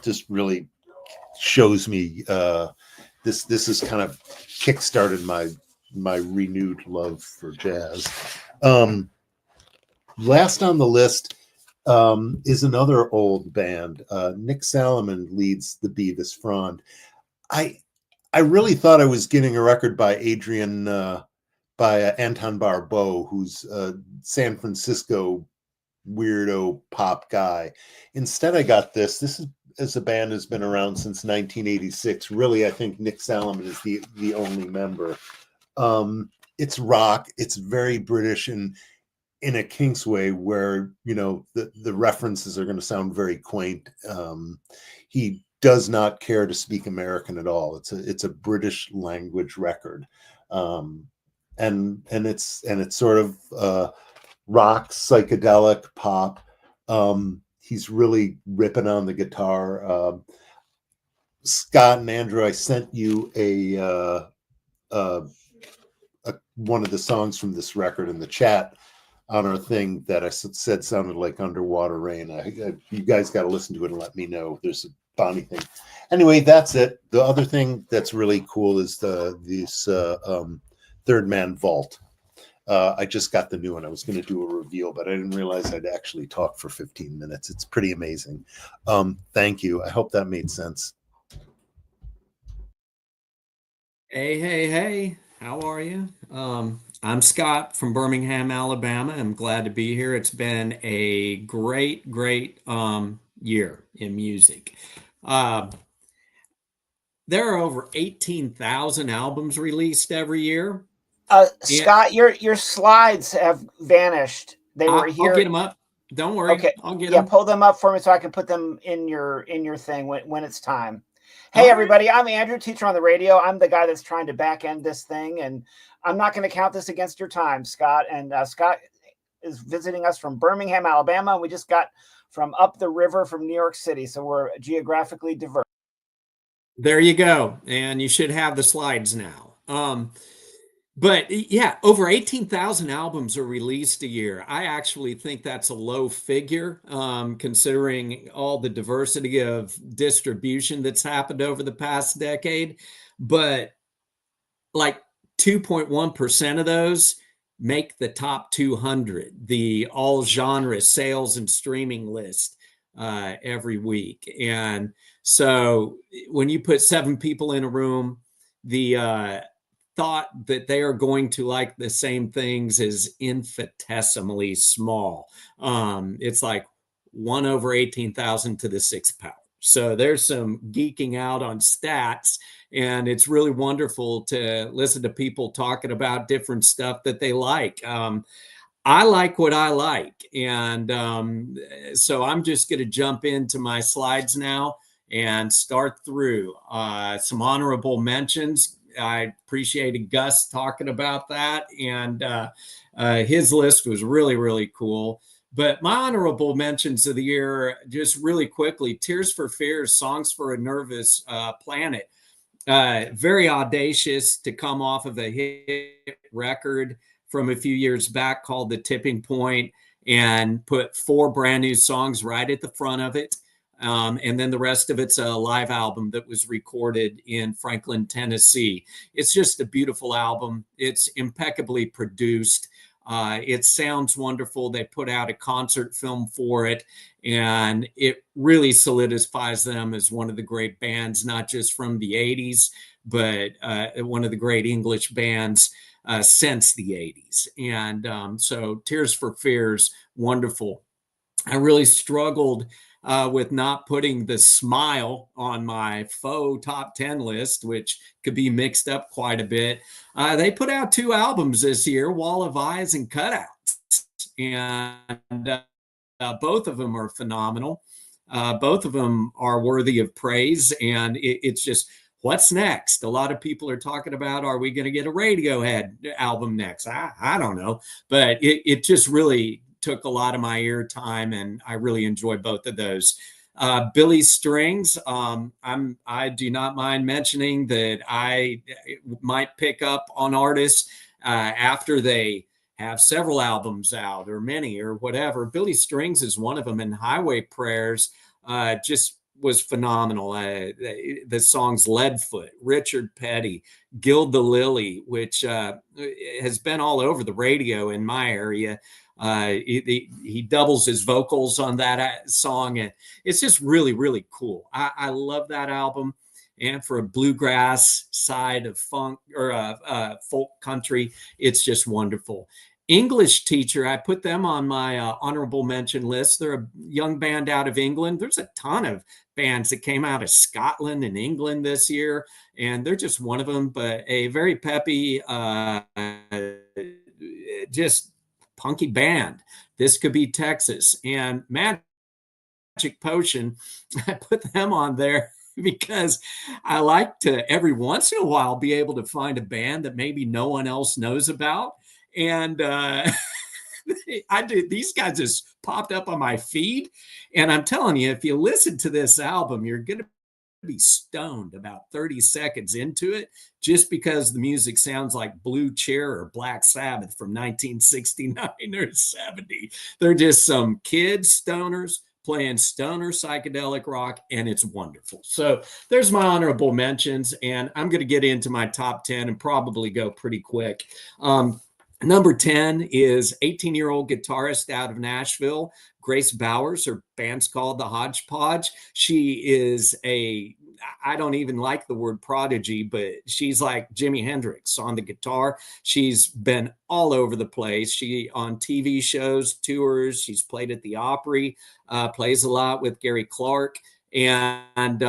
Just really shows me this is kind of kickstarted my renewed love for jazz. Last on the list is another old band. Nick Salomon leads the Beavis Frond. I really thought I was getting a record by Anton Barbeau, who's a San Francisco weirdo pop guy. Instead, I got this. This is a band has been around since 1986. Really, I think Nick Salomon is the only member. it's rock. It's very British and in a Kinks way, where the references are going to sound very quaint. He does not care to speak American at all. It's a British language record, and it's sort of rock, psychedelic pop. He's really ripping on the guitar. Scott and Andrew, I sent you one of the songs from this record in the chat on our thing that I said sounded like Underwater Rain. You guys got to listen to it and let me know. There's a Bonnie thing. Anyway, that's it. The other thing that's really cool is this Third Man Vault. I just got the new one. I was going to do a reveal, but I didn't realize I'd actually talk for 15 minutes. It's pretty amazing. Thank you. I hope that made sense. Hey. How are you? I'm Scott from Birmingham, Alabama. I'm glad to be here. It's been a great year in music. There are over 18,000 albums released every year. Scott, your slides have vanished. They were here. I'll get them up. Don't worry. Okay. I'll get them. Pull them up for me so I can put them in your thing when it's time. Hey, everybody, I'm Andrew, teacher on the radio. I'm the guy that's trying to back end this thing, and I'm not going to count this against your time, Scott. And Scott is visiting us from Birmingham, Alabama. We just got from up the river from New York City, so we're geographically diverse. There you go. And you should have the slides now. But yeah, over 18,000 albums are released a year. I actually think that's a low figure, considering all the diversity of distribution that's happened over the past decade. But like 2.1% of those make the top 200, the all genre sales and streaming list every week. And so when you put 7 people in a room, the thought that they are going to like the same things is infinitesimally small. It's like 1 over 18,000 to the 6th power. So there's some geeking out on stats, and it's really wonderful to listen to people talking about different stuff that they like. I like what I like. And so I'm just going to jump into my slides now and start through some honorable mentions. I appreciated Gus talking about that, and his list was really cool. But my honorable mentions of the year, just really quickly: Tears for Fears, Songs for a Nervous Planet. Very audacious to come off of a hit record from a few years back called The Tipping Point and put 4 brand new songs right at the front of it. And then the rest of it's a live album that was recorded in Franklin, Tennessee. It's just a beautiful album. It's impeccably produced. It sounds wonderful. They put out a concert film for it, and it really solidifies them as one of the great bands, not just from the 80s, but one of the great English bands since the 80s. And so Tears for Fears, wonderful. I really struggled with not putting the Smile on my faux top 10 list, which could be mixed up quite a bit. They put out 2 albums this year, Wall of Eyes and Cutouts, and both of them are phenomenal. Both of them are worthy of praise, and it's just, what's next? A lot of people are talking about, are we going to get a Radiohead album next? I don't know, but it just really took a lot of my ear time, and I really enjoyed both of those. Billy Strings, I do not mind mentioning that I might pick up on artists after they have several albums out, or many, or whatever. Billy Strings is one of them, and Highway Prayers just was phenomenal. The songs Leadfoot, Richard Petty, Gild the Lily, which has been all over the radio in my area. He doubles his vocals on that song, and it's just really cool. I love that album. And for a bluegrass side of funk or folk country, it's just wonderful. English Teacher, I put them on my honorable mention list. They're a young band out of England. There's a ton of bands that came out of Scotland and England this year, and they're just one of them, but a very peppy, just punky band. This Could Be Texas. And Magic Potion, I put them on there because I like to every once in a while be able to find a band that maybe no one else knows about. And these guys just popped up on my feed. And I'm telling you, if you listen to this album, you're going to be stoned about 30 seconds into it, just because the music sounds like Blue Cheer or Black Sabbath from 1969 or 70. They're just some kids, stoners, playing stoner psychedelic rock, and it's wonderful. So there's my honorable mentions, and I'm going to get into my top 10 and probably go pretty quick. Number 10 is 18-year-old guitarist out of Nashville, Grace Bowers. Her band's called The Hodgepodge. She is I don't even like the word prodigy, but she's like Jimi Hendrix on the guitar. She's been all over the place. She on TV shows, tours. She's played at the Opry, plays a lot with Gary Clark. And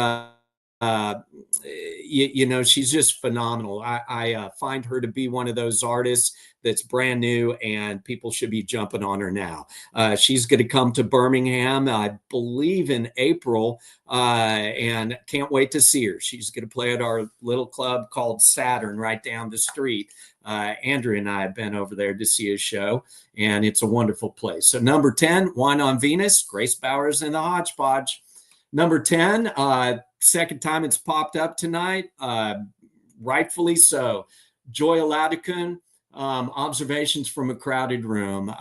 she's just phenomenal. I find her to be one of those artists that's brand new, and people should be jumping on her now. She's going to come to Birmingham, I believe, in April, and can't wait to see her. She's going to play at our little club called Saturn right down the street. Andrew and I have been over there to see a show, and it's a wonderful place. So number 10, Wine on Venus, Grace Bowers and the Hodgepodge. Number 10, second time it's popped up tonight, rightfully so. Joy Aladikun, Observations from a Crowded Room.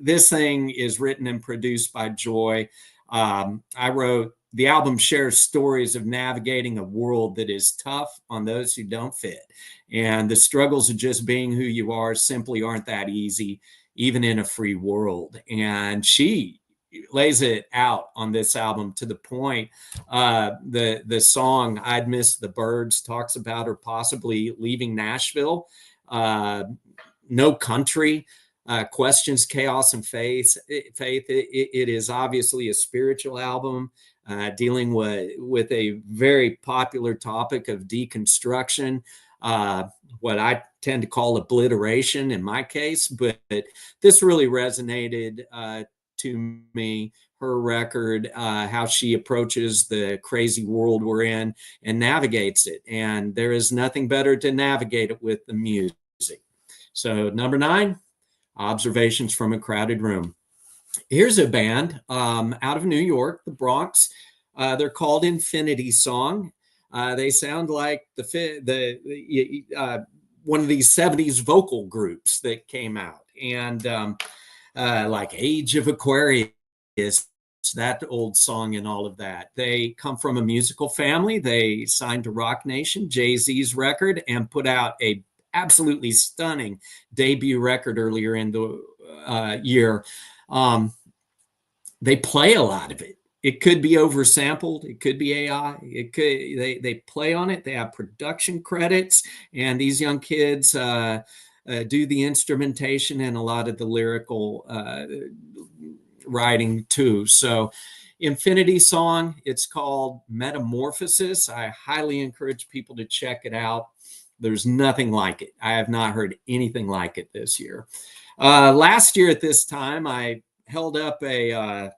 This thing is written and produced by Joy. The album shares stories of navigating a world that is tough on those who don't fit. And the struggles of just being who you are simply aren't that easy, even in a free world. And she lays it out on this album to the point. The song I'd Miss the Birds talks about her possibly leaving Nashville. No Country questions chaos and faith. It is obviously a spiritual album, dealing with a very popular topic of deconstruction, what I tend to call obliteration in my case, but this really resonated to me, her record, how she approaches the crazy world we're in and navigates it. And there is nothing better to navigate it with the music. So number 9, Observations from a Crowded Room. Here's a band out of New York, the Bronx. They're called Infinity Song. They sound like one of these 70s vocal groups that came out. And like Age of Aquarius, that old song and all of that. They come from a musical family. They signed to Rock Nation, Jay-Z's record, and put out a absolutely stunning debut record earlier in the year. They play a lot of it. It could be oversampled. It could be AI. They play on it. They have production credits, and these young kids do the instrumentation and a lot of the lyrical writing too. So Infinity Song, it's called Metamorphosis. I highly encourage people to check it out. There's nothing like it. I have not heard anything like it this year. Last year at this time, I held up a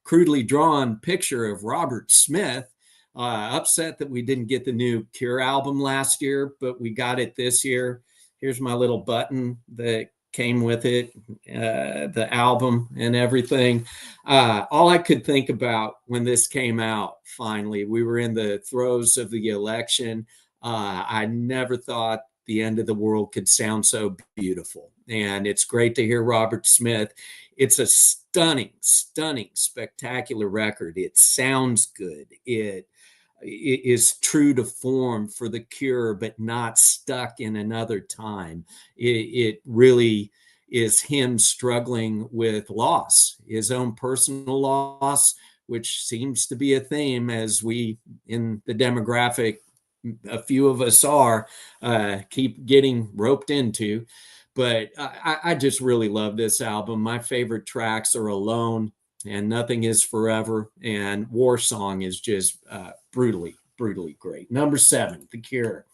crudely drawn picture of Robert Smith. Upset that we didn't get the new Cure album last year, but we got it this year. Here's my little button that came with it, the album and everything. All I could think about when this came out, finally, we were in the throes of the election. I never thought the end of the world could sound so beautiful. And it's great to hear Robert Smith. It's a stunning, spectacular record. It sounds good. It is true to form for the Cure, but not stuck in another time. It really is him struggling with loss, his own personal loss, which seems to be a theme as we, in the demographic, a few of us are, keep getting roped into. But I just really love this album. My favorite tracks are Alone and Nothing Is Forever, and War Song is just brutally great. Number 7, The Cure.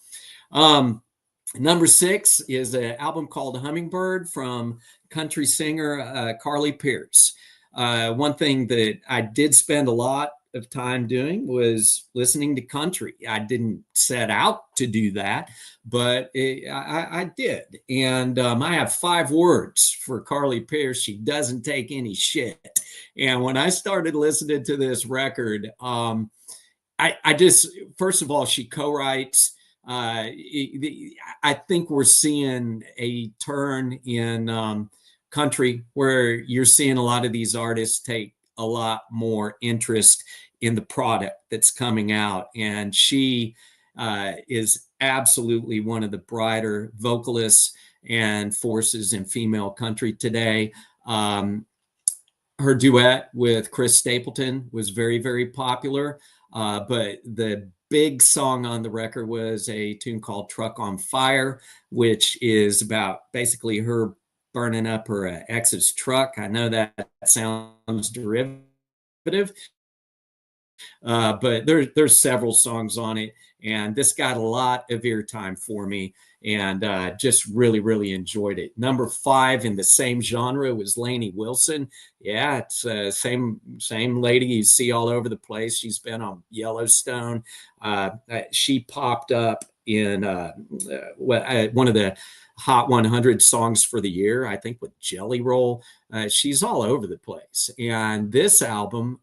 Number 6 is an album called Hummingbird from country singer Carly Pearce. One thing that I did spend a lot of time doing was listening to country. I didn't set out to do that, but I did. And I have 5 words for Carly Pearce. She doesn't take any shit. And when I started listening to this record, I just, first of all, she co-writes. I think we're seeing a turn in country where you're seeing a lot of these artists take a lot more interest in the product that's coming out. And she is absolutely one of the brighter vocalists and forces in female country today. Her duet with Chris Stapleton was very, very popular. But the big song on the record was a tune called Truck on Fire, which is about basically her burning up her ex's truck. I know that sounds derivative, but there's several songs on it, and this got a lot of airtime for me, and just really enjoyed it. Number 5 in the same genre was Lainey Wilson. Yeah, it's same lady you see all over the place. She's been on Yellowstone. She popped up in one of the Hot 100 songs for the year, I think, with Jelly Roll. She's all over the place, and this album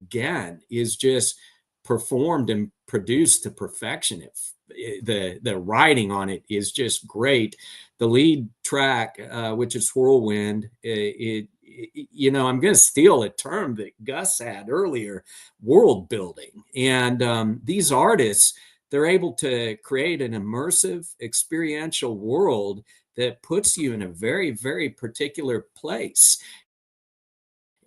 again is just performed and produced to perfection. The writing on it is just great. The lead track, which is Whirlwind, I'm going to steal a term that Gus had earlier, world building. And these artists, they're able to create an immersive experiential world that puts you in a very, very particular place.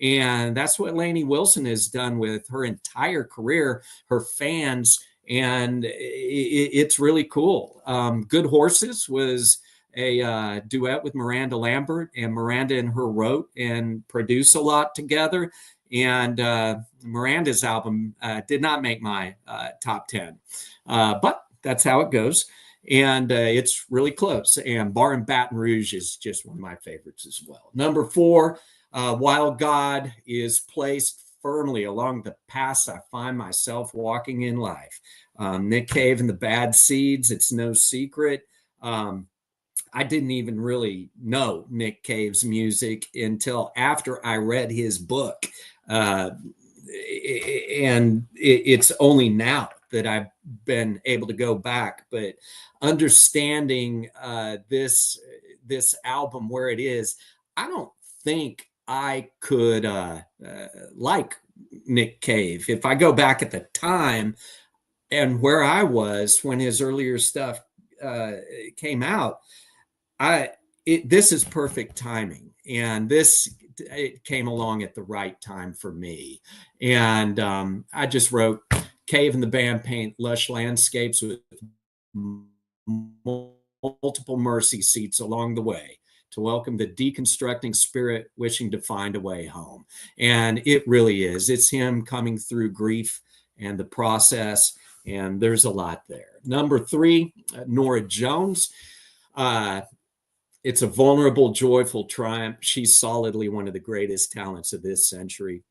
And that's what Lainey Wilson has done with her entire career, her fans, and it's really cool. Good Horses was a duet with Miranda Lambert, and Miranda and her wrote and produced a lot together. And Miranda's album did not make my top 10, but that's how it goes. And it's really close. And Bar in Baton Rouge is just one of my favorites as well. Number 4, Wild God is placed firmly along the paths I find myself walking in life. Nick Cave and the Bad Seeds, it's no secret. I didn't even really know Nick Cave's music until after I read his book. And it's only now that I've been able to go back, but understanding this album where it is, I don't think I could like Nick Cave. If I go back at the time and where I was when his earlier stuff came out, this is perfect timing, and it came along at the right time for me. And I just wrote, Cave and the band paint lush landscapes with multiple mercy seats along the way to welcome the deconstructing spirit wishing to find a way home. And it really is. It's him coming through grief and the process, and there's a lot there. Number 3, Norah Jones. It's a vulnerable, joyful triumph. She's solidly one of the greatest talents of this century,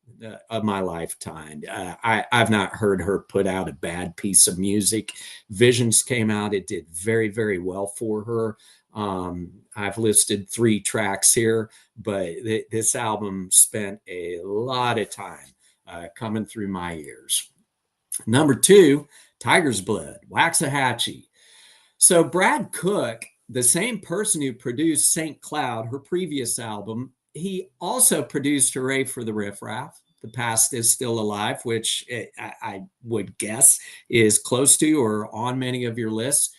of my lifetime. I've not heard her put out a bad piece of music. Visions came out. It did very, very well for her. I've listed 3 tracks here, but this album spent a lot of time coming through my ears. Number 2, Tiger's Blood, Waxahachie. So Brad Cook, the same person who produced St. Cloud, her previous album, he also produced Hooray for the Riff Raff, The Past is Still Alive, which I would guess is close to or on many of your lists.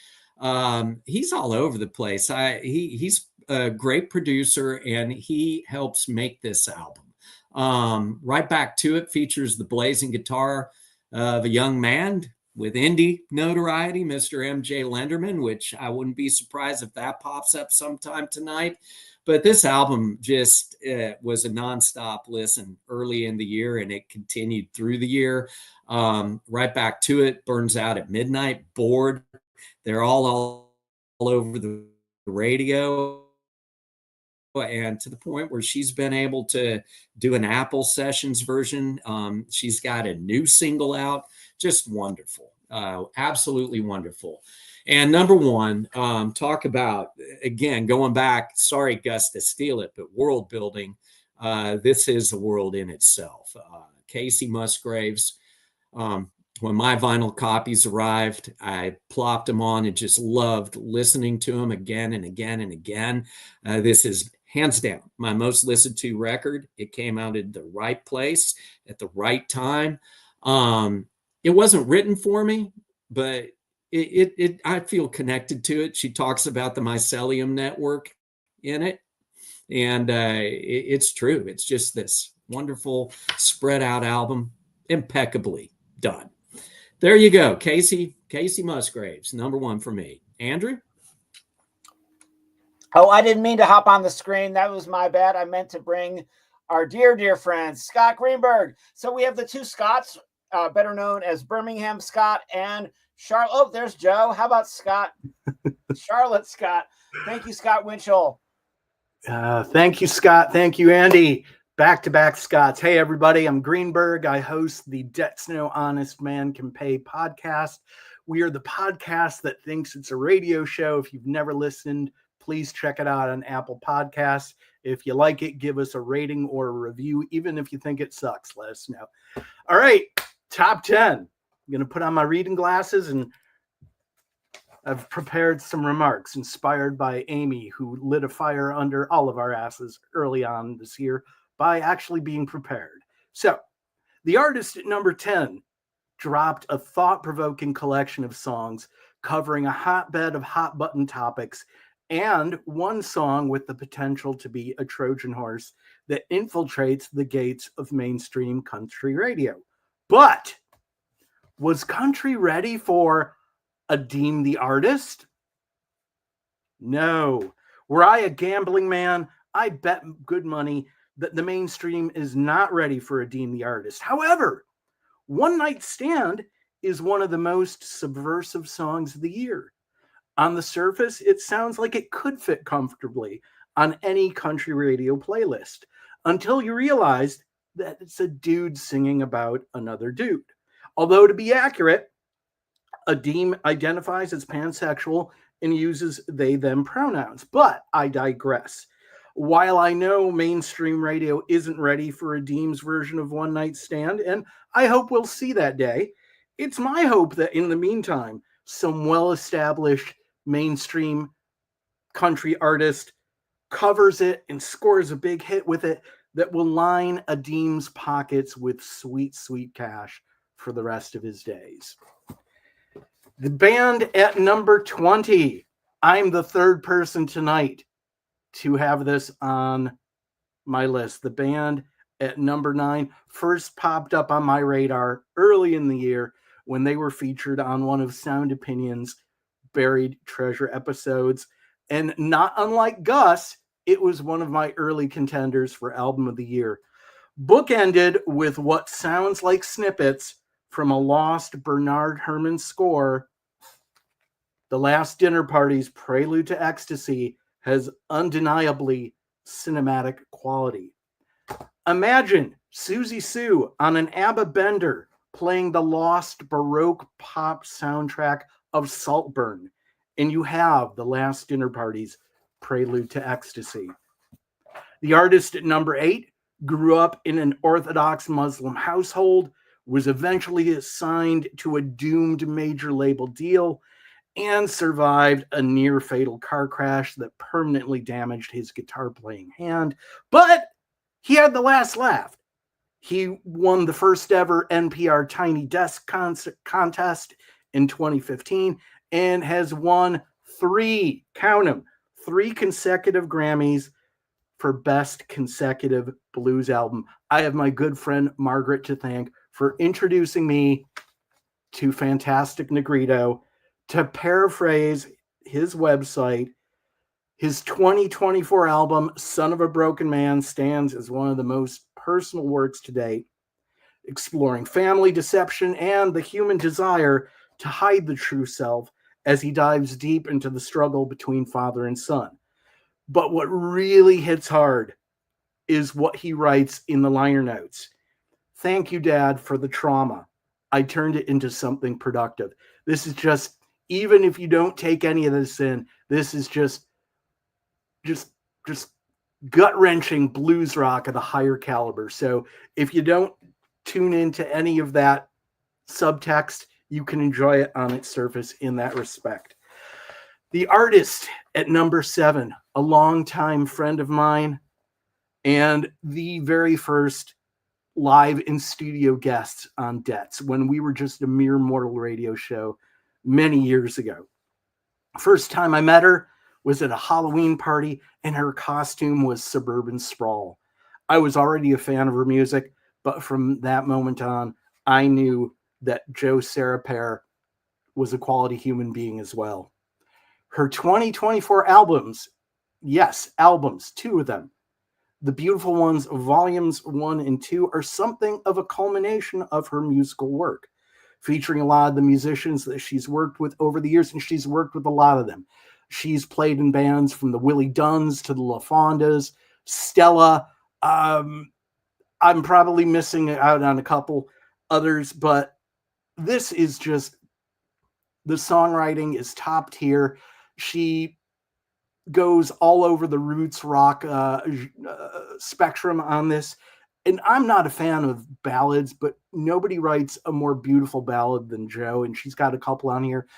He's all over the place. He's a great producer, and he helps make this album. Right Back to It features the blazing guitar of a young man with indie notoriety, Mr. MJ Lenderman, which I wouldn't be surprised if that pops up sometime tonight. But this album just was a nonstop listen early in the year, and it continued through the year. Right back to it. Burns Out at Midnight, Bored. They're all over the radio. And to the point where she's been able to do an Apple Sessions version. She's got a new single out. Just wonderful. Absolutely wonderful. And number one, talk about, again, going back, sorry, Gus, to steal it, but world building. This is a world in itself. Kacey Musgraves. When my vinyl copies arrived, I plopped them on and just loved listening to them again and again and again. This is hands down my most listened to record. It came out in the right place at the right time. It wasn't written for me, but I feel connected to it. She talks about the mycelium network in it. And it's true. It's just this wonderful spread out album, impeccably done. There you go. Kacey Musgraves, number one for me. Andrew? Oh, I didn't mean to hop on the screen. That was my bad. I meant to bring our dear friend, Scott Greenberg. So we have the two Scotts, better known as Birmingham Scott and Charlotte. Oh, there's Joe. How about Scott? Charlotte Scott. Thank you, Scott Winchell. Thank you, Scott. Thank you, Andy. Back-to-back Scotts. Hey, everybody. I'm Greenberg. I host the Debts No Honest Man Can Pay podcast. We are the podcast that thinks it's a radio show. If you've never listened, please check it out on Apple Podcasts. If you like it, give us a rating or a review. Even if you think it sucks, let us know. All right, top 10. I'm going to put on my reading glasses, and I've prepared some remarks inspired by Amy, who lit a fire under all of our asses early on this year by actually being prepared. So, the artist at number 10 dropped a thought-provoking collection of songs covering a hotbed of hot-button topics, and one song with the potential to be a Trojan horse that infiltrates the gates of mainstream country radio. But was country ready for a Deem the Artist? No. Were I a gambling man, I bet good money that the mainstream is not ready for a Deem the Artist. However, One Night Stand is one of the most subversive songs of the year. On the surface, it sounds like it could fit comfortably on any country radio playlist until you realize that it's a dude singing about another dude. Although, to be accurate, a Deem identifies as pansexual and uses they-them pronouns. But I digress. While I know mainstream radio isn't ready for a Deem's version of One Night Stand, and I hope we'll see that day, it's my hope that in the meantime, some well-established mainstream country artist covers it and scores a big hit with it that will line a Deem's pockets with sweet, sweet cash for the rest of his days. The band at number 20. I'm the third person tonight to have this on my list. The band at number 9 first popped up on my radar early in the year when they were featured on one of Sound Opinion's Buried Treasure episodes. And not unlike Gus, it was one of my early contenders for Album of the Year. Bookended with what sounds like snippets from a lost Bernard Herrmann score, The Last Dinner Party's Prelude to Ecstasy has undeniably cinematic quality. Imagine Susie Sue on an ABBA bender playing the lost Baroque pop soundtrack of Saltburn, and you have The Last Dinner Party's Prelude to Ecstasy. The artist at number 8 grew up in an Orthodox Muslim household, was eventually assigned to a doomed major label deal, and survived a near-fatal car crash that permanently damaged his guitar-playing hand. But he had the last laugh. He won the first ever NPR Tiny Desk contest in 2015 and has won 3 consecutive Grammys for Best Consecutive Blues Album. I have my good friend Margaret to thank for introducing me to Fantastic Negrito. To paraphrase his website, his 2024 album, Son of a Broken Man, stands as one of the most personal works to date, exploring family deception and the human desire to hide the true self as he dives deep into the struggle between father and son. But what really hits hard is what he writes in the liner notes. Thank you, Dad, for the trauma. I turned it into something productive. This is just, even if you don't take any of this in, this is just gut-wrenching blues rock at a higher caliber. So if you don't tune into any of that subtext, you can enjoy it on its surface in that respect. The artist at number 7, a longtime friend of mine and the very first live in studio guest on Debts when we were just a mere mortal radio show many years ago. First time I met her was at a Halloween party, and her costume was Suburban Sprawl. I was already a fan of her music, but from that moment on, I knew that Jo Sarah was a quality human being as well. Her 2024 albums, yes, albums, 2 of them, The Beautiful Ones, volumes 1 and 2, are something of a culmination of her musical work, featuring a lot of the musicians that she's worked with over the years, and she's worked with a lot of them. She's played in bands from the Willie Dunns to the LaFondas, Stella. I'm probably missing out on a couple others, but this is just, the songwriting is top tier. She goes all over the roots rock spectrum on this. And I'm not a fan of ballads, but nobody writes a more beautiful ballad than Jo, and she's got a couple on here.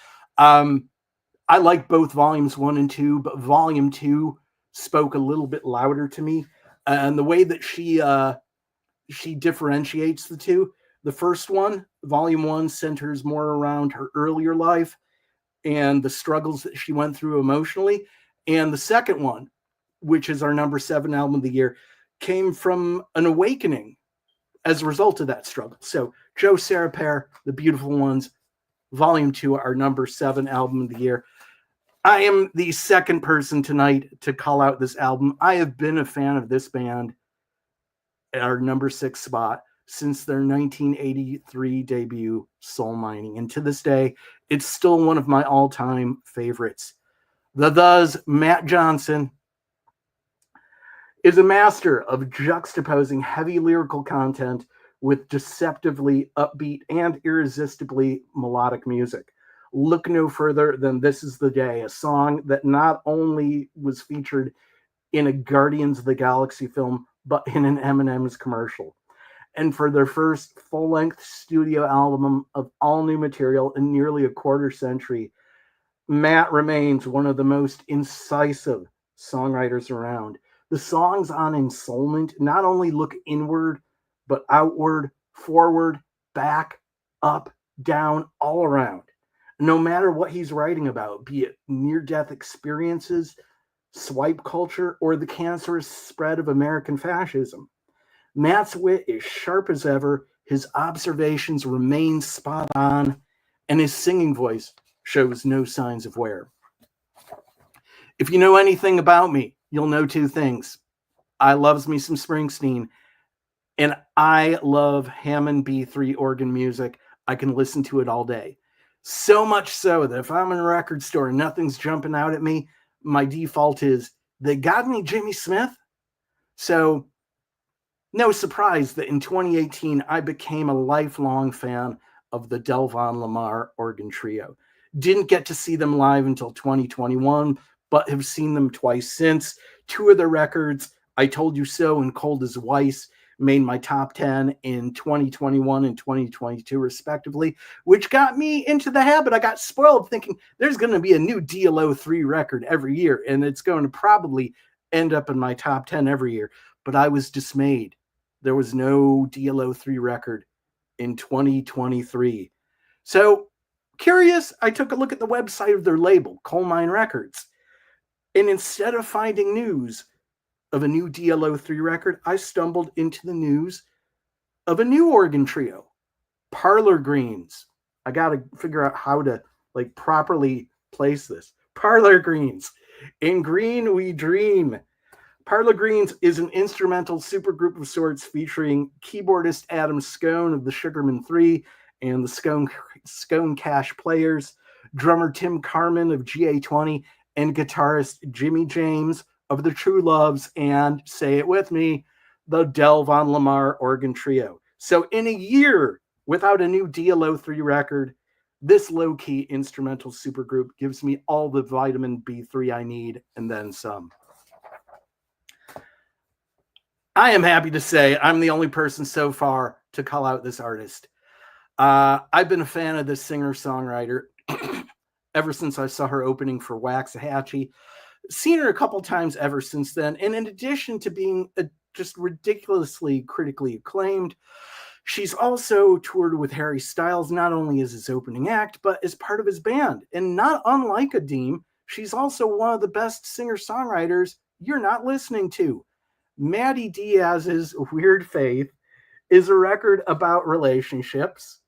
I like both volumes 1 and 2, but volume 2 spoke a little bit louder to me. And the way that she differentiates the two, the first one, volume 1, centers more around her earlier life and the struggles that she went through emotionally. And the second one, which is our number 7 album of the year, came from an awakening as a result of that struggle. So Jo Sarah, The Beautiful Ones, volume 2, our number 7 album of the year. I am the second person tonight to call out this album. I have been a fan of this band at our number 6 spot since their 1983 debut, Soul Mining. And to this day, it's still one of my all-time favorites. Thus, Matt Johnson is a master of juxtaposing heavy lyrical content with deceptively upbeat and irresistibly melodic music. Look no further than This Is the Day, a song that not only was featured in a Guardians of the Galaxy film, but in an M&M's commercial. And for their first full-length studio album of all new material in nearly a quarter century, Matt remains one of the most incisive songwriters around. The songs on Ensoulment not only look inward, but outward, forward, back, up, down, all around. No matter what he's writing about, be it near-death experiences, swipe culture, or the cancerous spread of American fascism, Matt's wit is sharp as ever, his observations remain spot on, and his singing voice shows no signs of wear. If you know anything about me, you'll know 2 things. I loves me some Springsteen, and I love Hammond B3 organ music. I can listen to it all day. So much so that if I'm in a record store and nothing's jumping out at me, my default is, they got any Jimmy Smith? So no surprise that in 2018, I became a lifelong fan of the Delvon Lamar organ trio. Didn't get to see them live until 2021, but have seen them twice since. 2 of their records, I Told You So and Cold as Weiss, made my top 10 in 2021 and 2022 respectively, which got me into the habit. I got spoiled thinking there's going to be a new DLO 3 record every year, and it's going to probably end up in my top 10 every year. But I was dismayed. There was no DLO 3 record in 2023. So curious, I took a look at the website of their label, Coal Mine Records. And instead of finding news of a new DLO 3 record, I stumbled into the news of a new organ trio, Parlor Greens. I got to figure out how to like properly place this. Parlor Greens. In green, we dream. Parlor Greens is an instrumental supergroup of sorts featuring keyboardist Adam Scone of the Sugarman 3 and the Scone Cash Players, drummer Tim Carman of GA20, and guitarist Jimmy James of the True Loves, and say it with me, the Del Von Lamar Organ Trio. So in a year without a new DLO3 record, this low-key instrumental supergroup gives me all the vitamin B3 I need and then some. I am happy to say I'm the only person so far to call out this artist. I've been a fan of this singer-songwriter ever since I saw her opening for Waxahachie. Seen her a couple times ever since then. And in addition to being just ridiculously critically acclaimed, she's also toured with Harry Styles, not only as his opening act, but as part of his band. And not unlike Adeem, she's also one of the best singer-songwriters you're not listening to. Maddie Diaz's Weird Faith is a record about relationships.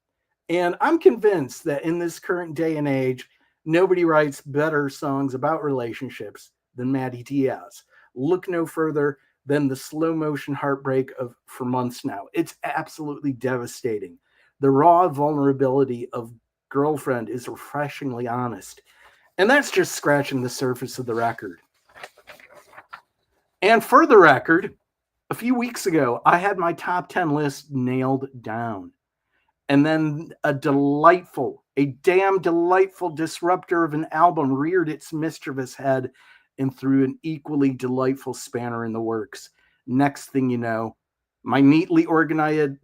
And I'm convinced that in this current day and age, nobody writes better songs about relationships than Maddie Diaz. Look no further than the slow motion heartbreak of For Months Now. It's absolutely devastating. The raw vulnerability of Girlfriend is refreshingly honest. And that's just scratching the surface of the record. And for the record, a few weeks ago, I had my top 10 list nailed down. And then a damn delightful disruptor of an album reared its mischievous head and threw an equally delightful spanner in the works. Next thing you know, my neatly organized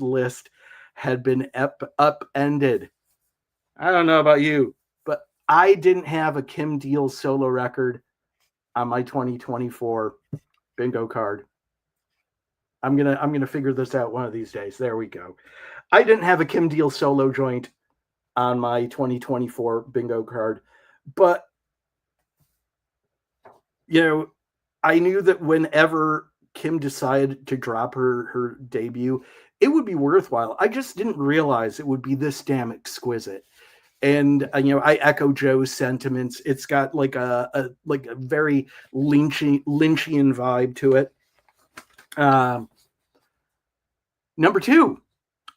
list had been upended. I don't know about you, but I didn't have a Kim Deal solo record on my 2024 bingo card. I'm gonna figure this out one of these days. There we go. I didn't have a Kim Deal solo joint on my 2024 bingo card, but I knew that whenever Kim decided to drop her debut, it would be worthwhile. I just didn't realize it would be this damn exquisite. And I echo Joe's sentiments. It's got like a very Lynchian vibe to it. Number 2,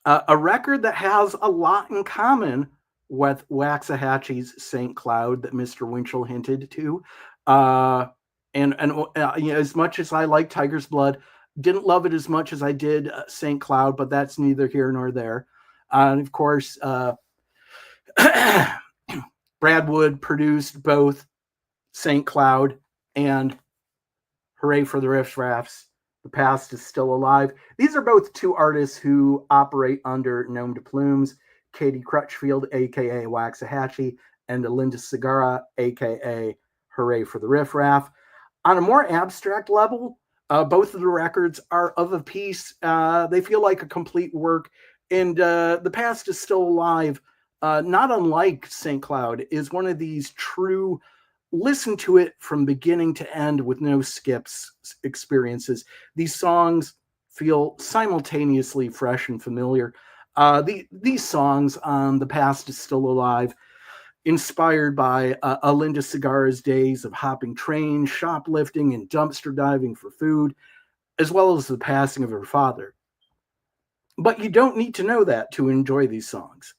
a record that has a lot in common with Waxahachie's St. Cloud that Mr. Winchell hinted to. As much as I like Tiger's Blood, didn't love it as much as I did St. Cloud, but that's neither here nor there. And of course, Brad Wood produced both St. Cloud and Hooray for the Riff Raffs. The Past is Still Alive. These are both two artists who operate under nom de plumes, Katie Crutchfield, a.k.a. Waxahachie, and Linda Segarra, a.k.a. Hooray for the Riff Raff. On a more abstract level, both of the records are of a piece. They feel like a complete work. And The Past is Still Alive, not unlike St. Cloud, is one of these true listen to it from beginning to end with no skips experiences. These songs feel simultaneously fresh and familiar. These songs on The Past is Still Alive, inspired by Linda Segarra's days of hopping trains, shoplifting, and dumpster diving for food, as well as the passing of her father. But you don't need to know that to enjoy these songs.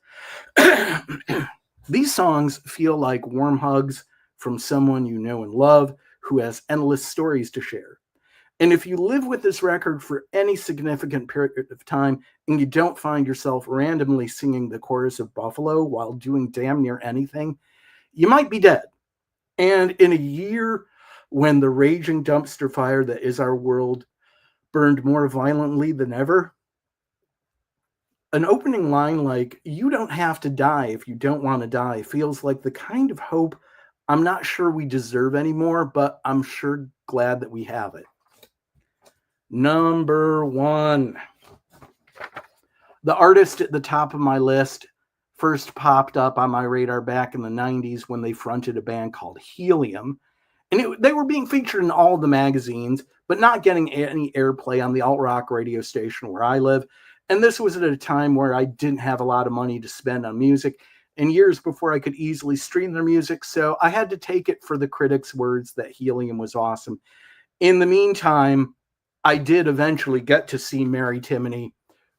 These songs feel like warm hugs from someone you know and love who has endless stories to share. And if you live with this record for any significant period of time and you don't find yourself randomly singing the chorus of Buffalo while doing damn near anything, you might be dead. And in a year when the raging dumpster fire that is our world burned more violently than ever, an opening line like, "You don't have to die if you don't want to die," feels like the kind of hope I'm not sure we deserve anymore, but I'm sure glad that we have it. Number 1. The artist at the top of my list first popped up on my radar back in the 90s when they fronted a band called Helium. And they were being featured in all the magazines, but not getting any airplay on the alt-rock radio station where I live. And this was at a time where I didn't have a lot of money to spend on music, and years before I could easily stream their music. So I had to take it for the critics' words that Helium was awesome. In the meantime, I did eventually get to see Mary Timony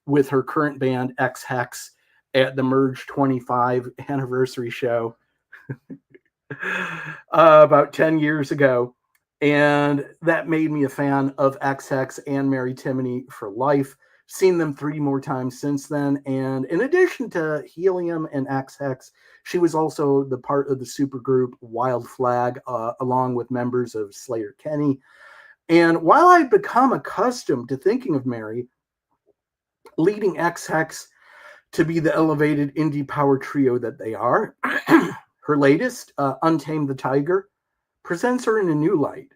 with her current band X Hex at the Merge 25 anniversary show about 10 years ago. And that made me a fan of X Hex and Mary Timony for life. Seen them 3 more times since then. And in addition to Helium and X Hex, she was also the part of the supergroup Wild Flag, along with members of Sleater-Kinney. And while I've become accustomed to thinking of Mary leading X Hex to be the elevated indie power trio that they are, her latest, Untamed the Tiger, presents her in a new light.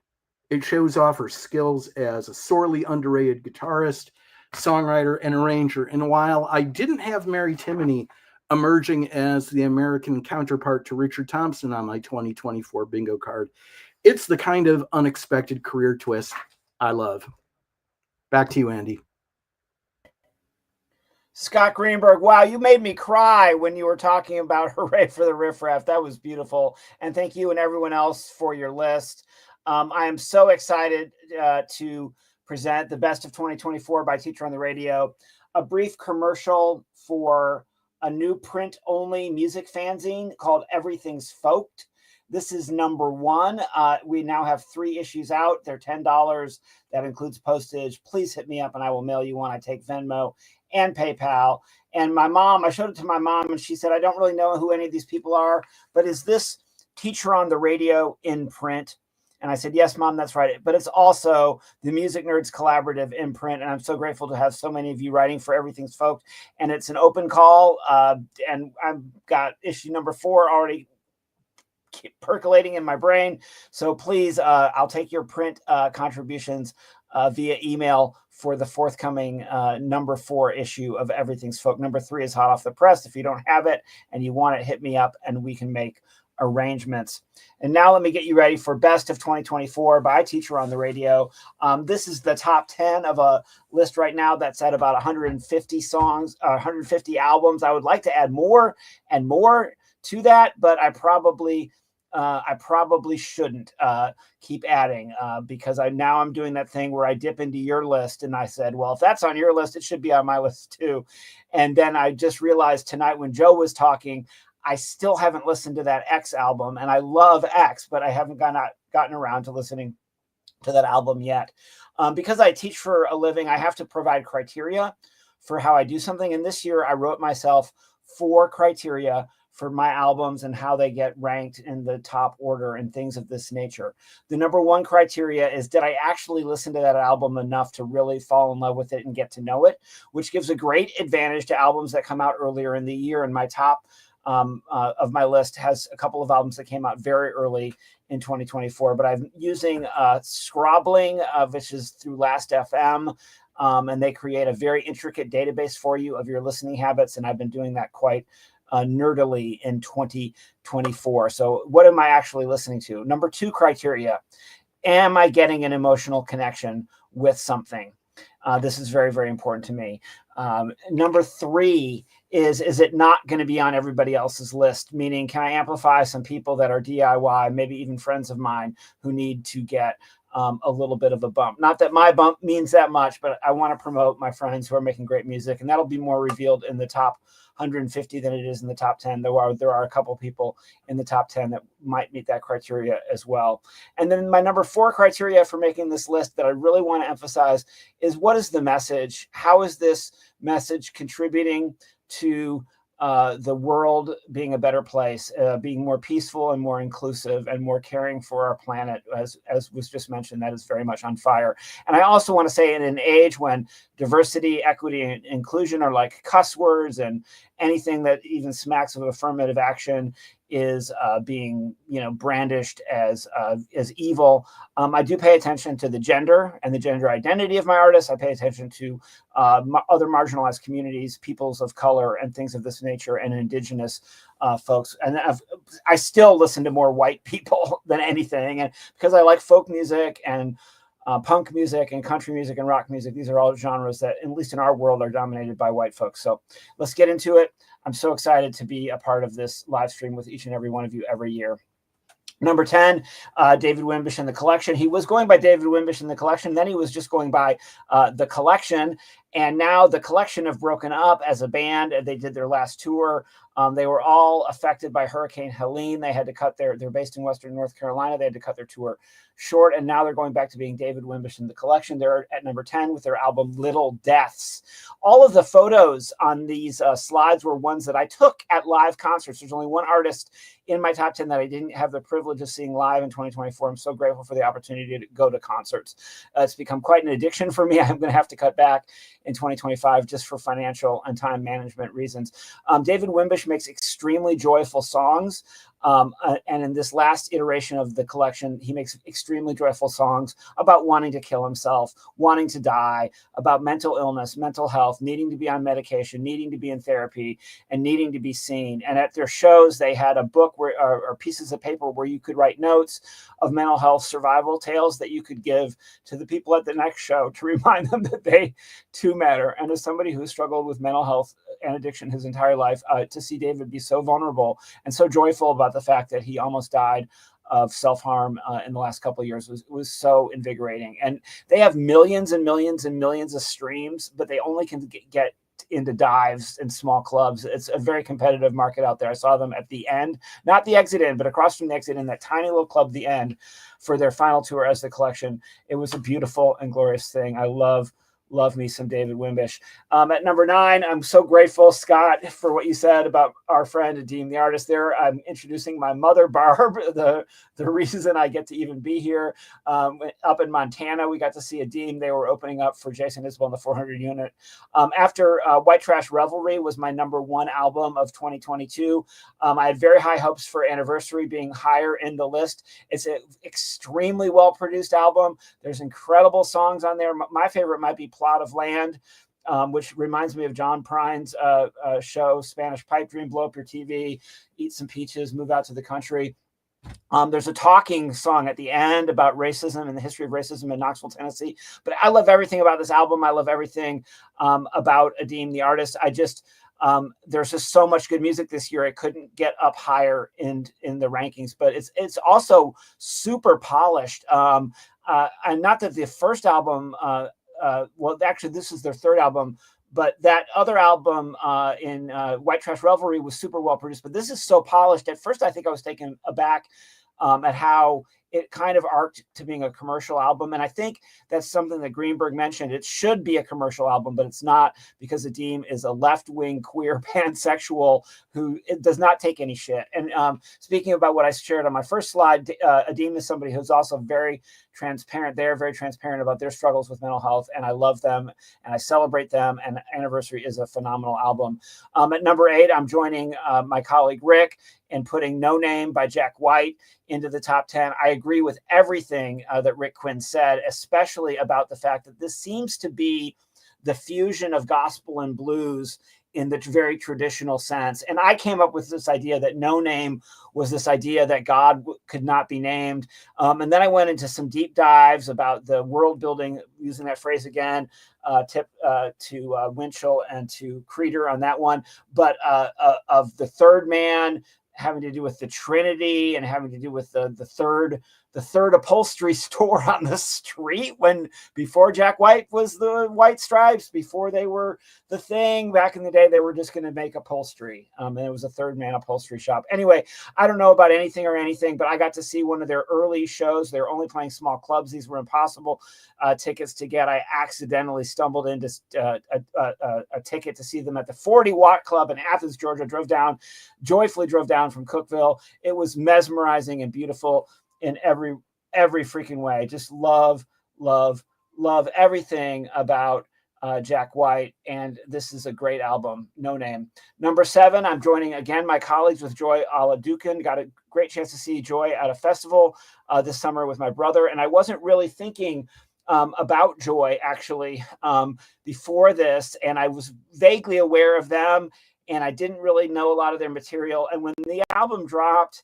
It shows off her skills as a sorely underrated guitarist, songwriter, and arranger. And while I didn't have Mary Timony emerging as the American counterpart to Richard Thompson on my 2024 bingo card, it's the kind of unexpected career twist I love. Back to you, Andy. Scott Greenberg, wow, you made me cry when you were talking about Hooray for the Riff Raff. That was beautiful. And thank you and everyone else for your list. I am so excited to present the best of 2024 by Teacher on the Radio, a brief commercial for a new print-only music fanzine called Everything's Folked. This is number 1. We now have 3 issues out. They're $10. That includes postage. Please hit me up and I will mail you one. I take Venmo and PayPal. And my mom, I showed it to my mom and she said, I don't really know who any of these people are, but is this Teacher on the Radio in print? And I said, yes, Mom, that's right. But it's also the Music Nerds Collaborative in print. And I'm so grateful to have so many of you writing for Everything's Folked. And it's an open call. And I've got issue number 4 already percolating in my brain. So please, I'll take your print contributions via email for the forthcoming number 4 issue of Everything's Folked. Number 3 is hot off the press. If you don't have it and you want it, hit me up and we can make arrangements. And now let me get you ready for Best of 2024 by Teacher on the Radio. This is the top 10 of a list right now that's at about 150 songs, 150 albums. I would like to add more and more to that, but I probably shouldn't keep adding because I'm doing that thing where I dip into your list and I said, well, if that's on your list, it should be on my list too. And then I just realized tonight when Joe was talking, I still haven't listened to that X album, and I love X, but I haven't gotten around to listening to that album yet. Because I teach for a living, I have to provide criteria for how I do something. And this year I wrote myself 4 criteria for my albums and how they get ranked in the top order and things of this nature. The number 1 criteria is, did I actually listen to that album enough to really fall in love with it and get to know it, which gives a great advantage to albums that come out earlier in the year. And my top of my list has a couple of albums that came out very early in 2024, but I'm using Scrobbling, which is through Last.fm, and they create a very intricate database for you of your listening habits, and I've been doing that quite nerdily in 2024. So what am I actually listening to? Number 2 criteria, am I getting an emotional connection with something? This is very, very important to me. Number 3 is it not going to be on everybody else's list? Meaning, can I amplify some people that are DIY, maybe even friends of mine who need to get a little bit of a bump? Not that my bump means that much, but I want to promote my friends who are making great music, and that'll be more revealed in the top 150 than it is in the top 10. There are a couple people in the top 10 that might meet that criteria as well. And then my number 4 criteria for making this list that I really want to emphasize is, what is the message? How is this message contributing to the world being a better place, being more peaceful and more inclusive and more caring for our planet, as was just mentioned, that is very much on fire. And I also want to say, in an age when diversity, equity, and inclusion are like cuss words, and anything that even smacks of affirmative action is being, brandished as evil. I do pay attention to the gender and the gender identity of my artists. I pay attention to other marginalized communities, peoples of color, and things of this nature, and indigenous folks. And I still listen to more white people than anything, and because I like folk music and punk music and country music and rock music. These are all genres that, at least in our world, are dominated by white folks. So let's get into it. I'm so excited to be a part of this live stream with each and every one of you every year. Number 10, David Wimbish and the Collection. He was going by David Wimbish and the Collection. Then he was just going by the Collection. And now the Collection have broken up as a band. They did their last tour. They were all affected by Hurricane Helene. They had to cut they're based in Western North Carolina. They had to cut their tour short. And now they're going back to being David Wimbish and the Collection. They're at number 10 with their album Little Deaths. All of the photos on these slides were ones that I took at live concerts. There's only one artist in my top 10 that I didn't have the privilege of seeing live in 2024. I'm so grateful for the opportunity to go to concerts. It's become quite an addiction for me. I'm going to have to cut back in 2025 just for financial and time management reasons. David Wimbish makes extremely joyful songs. And in this last iteration of the Collection, he makes extremely joyful songs about wanting to kill himself, wanting to die, about mental illness, mental health, needing to be on medication, needing to be in therapy, and needing to be seen. And at their shows, they had a book or pieces of paper where you could write notes of mental health survival tales that you could give to the people at the next show to remind them that they too matter. And as somebody who struggled with mental health and addiction his entire life, to see David be so vulnerable and so joyful about the fact that he almost died of self-harm in the last couple of years was so invigorating. And they have millions and millions and millions of streams, but they only can get into dives and small clubs. It's a very competitive market out there. I saw them at the end, not the Exit Inn, but across from the Exit Inn, that tiny little club, the End, for their final tour as the Collection. It was a beautiful and glorious thing. I love me some David Wimbish. At number 9, I'm so grateful, Scott, for what you said about our friend Adeem the artist there. I'm introducing my mother, Barb, the reason I get to even be here. Up in Montana, we got to see Adeem. They were opening up for Jason Isbell in the 400 unit. After White Trash Revelry was my number 1 album of 2022. I had very high hopes for Anniversary being higher in the list. It's an extremely well-produced album. There's incredible songs on there. My favorite might be Plot of Land, which reminds me of John Prine's show, Spanish Pipe Dream, Blow Up Your TV, Eat Some Peaches, Move Out to the Country. There's a talking song at the end about racism and the history of racism in Knoxville, Tennessee. But I love everything about this album. I love everything about Adeem the artist. There's just so much good music this year. It couldn't get up higher in the rankings, but it's also super polished. And not that the first album, well, actually, this is their third album, but that other album in White Trash Revelry was super well produced. But this is so polished. At first, I think I was taken aback at how it kind of arced to being a commercial album. And I think that's something that Greenberg mentioned. It should be a commercial album, but it's not, because Adeem is a left-wing queer pansexual who does not take any shit. And speaking about what I shared on my first slide, Adeem is somebody who's also very transparent. They're very transparent about their struggles with mental health, and I love them and I celebrate them. And Anniversary is a phenomenal album. At number 8, I'm joining my colleague Rick in putting No Name by Jack White into the top 10. I agree with everything that Rick Quinn said, especially about the fact that this seems to be the fusion of gospel and blues in the very traditional sense. And I came up with this idea that No Name was this idea that God could not be named. And then I went into some deep dives about the world building, using that phrase again, tip to Winchell and to Creeder on that one, but of the third man, having to do with the Trinity and having to do with the third upholstery store on the street, when before Jack White was the White Stripes, before they were the thing back in the day, they were just going to make upholstery. And it was a third man upholstery shop. Anyway, I don't know about anything, but I got to see one of their early shows. They were only playing small clubs. These were impossible tickets to get. I accidentally stumbled into a ticket to see them at the 40 Watt Club in Athens, Georgia. Joyfully drove down from Cookeville. It was mesmerizing and beautiful in every freaking way. Just love everything about Jack White, and this is a great album, No Name. Number 7, I'm joining again my colleagues with Joy Oladukan. Got a great chance to see Joy at a festival this summer with my brother, and I wasn't really thinking about Joy actually before this, and I was vaguely aware of them, and I didn't really know a lot of their material. And when the album dropped,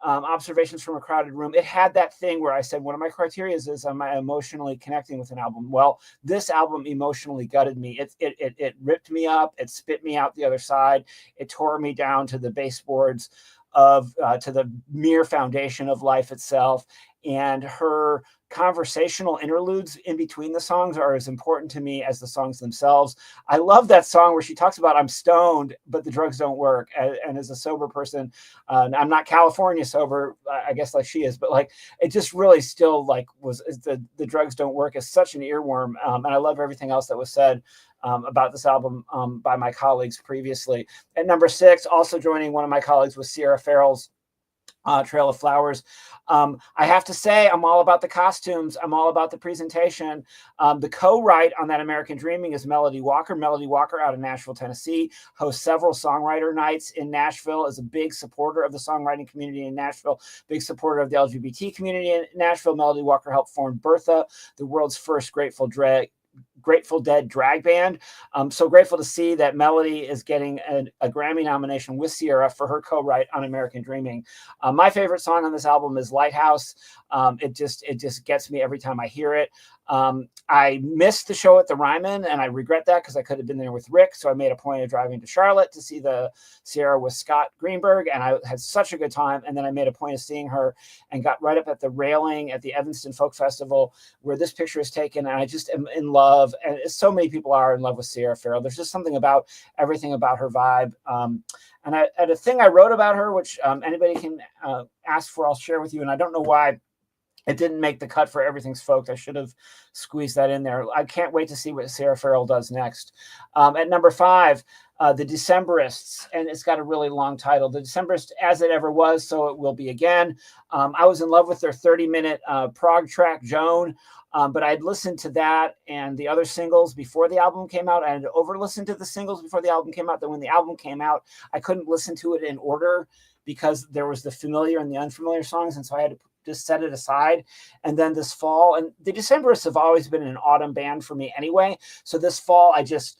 Observations from a Crowded Room. It had that thing where I said, one of my criteria is, am I emotionally connecting with an album? Well, this album emotionally gutted me. It ripped me up. It spit me out the other side. It tore me down to the baseboards to the mere foundation of life itself. And her conversational interludes in between the songs are as important to me as the songs themselves. I love that song where she talks about, I'm stoned, but the drugs don't work. And as a sober person, I'm not California sober, I guess, like she is, but like, it just really still like the drugs don't work is such an earworm. And I love everything else that was said about this album by my colleagues previously. At number 6, also joining one of my colleagues was Sierra Farrell's Trail of Flowers. I have to say, I'm all about the costumes. I'm all about the presentation. The co-write on that American Dreaming is Melody Walker. Melody Walker out of Nashville, Tennessee, hosts several songwriter nights in Nashville, is a big supporter of the songwriting community in Nashville, big supporter of the LGBT community in Nashville. Melody Walker helped form Bertha, the world's first Grateful Dead drag band. I'm so grateful to see that Melody is getting a Grammy nomination with Sierra for her co-write on American Dreaming. My favorite song on this album is Lighthouse. It just gets me every time I hear it. I missed the show at the Ryman, and I regret that because I could have been there with Rick. So I made a point of driving to Charlotte to see the Sierra with Scott Greenberg, and I had such a good time. And then I made a point of seeing her and got right up at the railing at the Evanston Folk Festival where this picture is taken. And I just am in love. And so many people are in love with Sierra Farrell. There's just something about everything about her vibe. And a thing I wrote about her, which anybody can ask for, I'll share with you. And I don't know why it didn't make the cut for Everything's Folk. I should have squeezed that in there. I can't wait to see what Sierra Farrell does next. At number 5, The Decemberists, and it's got a really long title. The Decemberists, As It Ever Was, So It Will Be Again. I was in love with their 30-minute prog track, Joan, but I'd listened to that and the other singles before the album came out. I had over-listened to the singles before the album came out. Then when the album came out, I couldn't listen to it in order because there was the familiar and the unfamiliar songs, and so I had to just set it aside. And then this fall, and the Decemberists have always been an autumn band for me anyway. So this fall, I just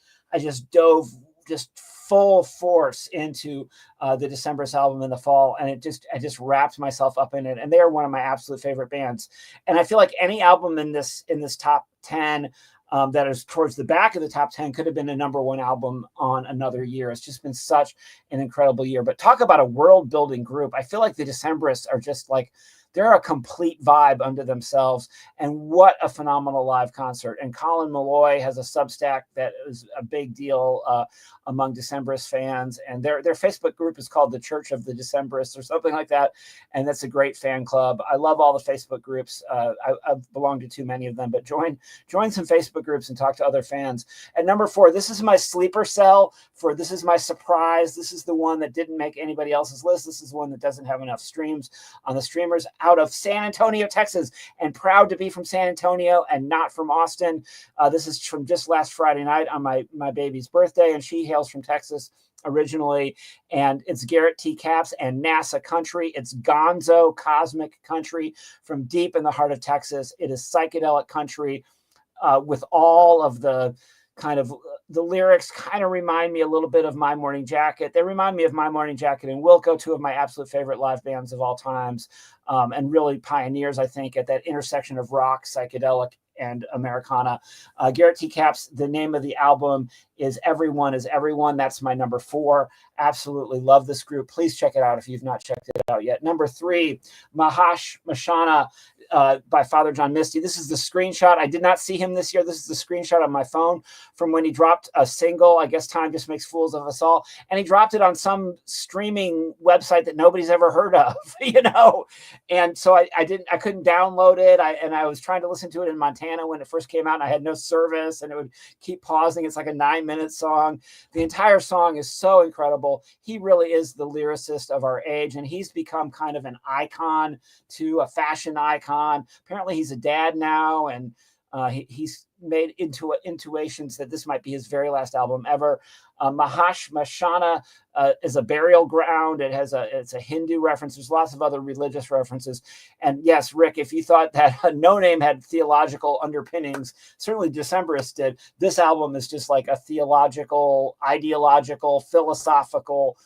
dove just full force into the Decemberists album in the fall, and I just wrapped myself up in it. And they are one of my absolute favorite bands. And I feel like any album in this top 10 that is towards the back of the top 10 could have been a number 1 album on another year. It's just been such an incredible year. But talk about a world building group. I feel like the Decemberists are just like, they're a complete vibe unto themselves. And what a phenomenal live concert. And Colin Malloy has a Substack that is a big deal among Decemberist fans. And their Facebook group is called the Church of the Decemberists or something like that. And that's a great fan club. I love all the Facebook groups. I belong to too many of them, but join some Facebook groups and talk to other fans. At number 4, this is my sleeper cell for This Is My Surprise. This is the one that didn't make anybody else's list. This is one that doesn't have enough streams on the streamers. Out of San Antonio, Texas, and proud to be from San Antonio and not from Austin. This is from just last Friday night on my baby's birthday, and she hails from Texas originally. And it's Garrett T. Capps and NASA Country. It's gonzo cosmic country from deep in the heart of Texas. It is psychedelic country with all of the kind of the lyrics kind of remind me a little bit of My Morning Jacket. They remind me of My Morning Jacket and Wilco, 2 of my absolute favorite live bands of all times, and really pioneers, I think, at that intersection of rock, psychedelic, and Americana. Garrett T. Capps, the name of the album is Everyone is Everyone. That's my number 4. Absolutely love this group. Please check it out if you've not checked it out yet. Number 3, Mahash Mashana by Father John Misty. This is the screenshot. I did not see him this year. This is the screenshot on my phone from when he dropped a single, I guess Time Just Makes Fools of Us All. And he dropped it on some streaming website that nobody's ever heard of, And so I couldn't download it. I was trying to listen to it in Montana when it first came out, and I had no service, and it would keep pausing. It's like a 9-minute song. The entire song is so incredible. He really is the lyricist of our age, and he's become kind of an icon to a fashion icon. Apparently he's a dad now, and he's made intuitions that this might be his very last album ever. Mahash Mashana is a burial ground. It's a Hindu reference. There's lots of other religious references. And yes, Rick, if you thought that No Name had theological underpinnings, certainly Decemberists did. This album is just like a theological, ideological, philosophical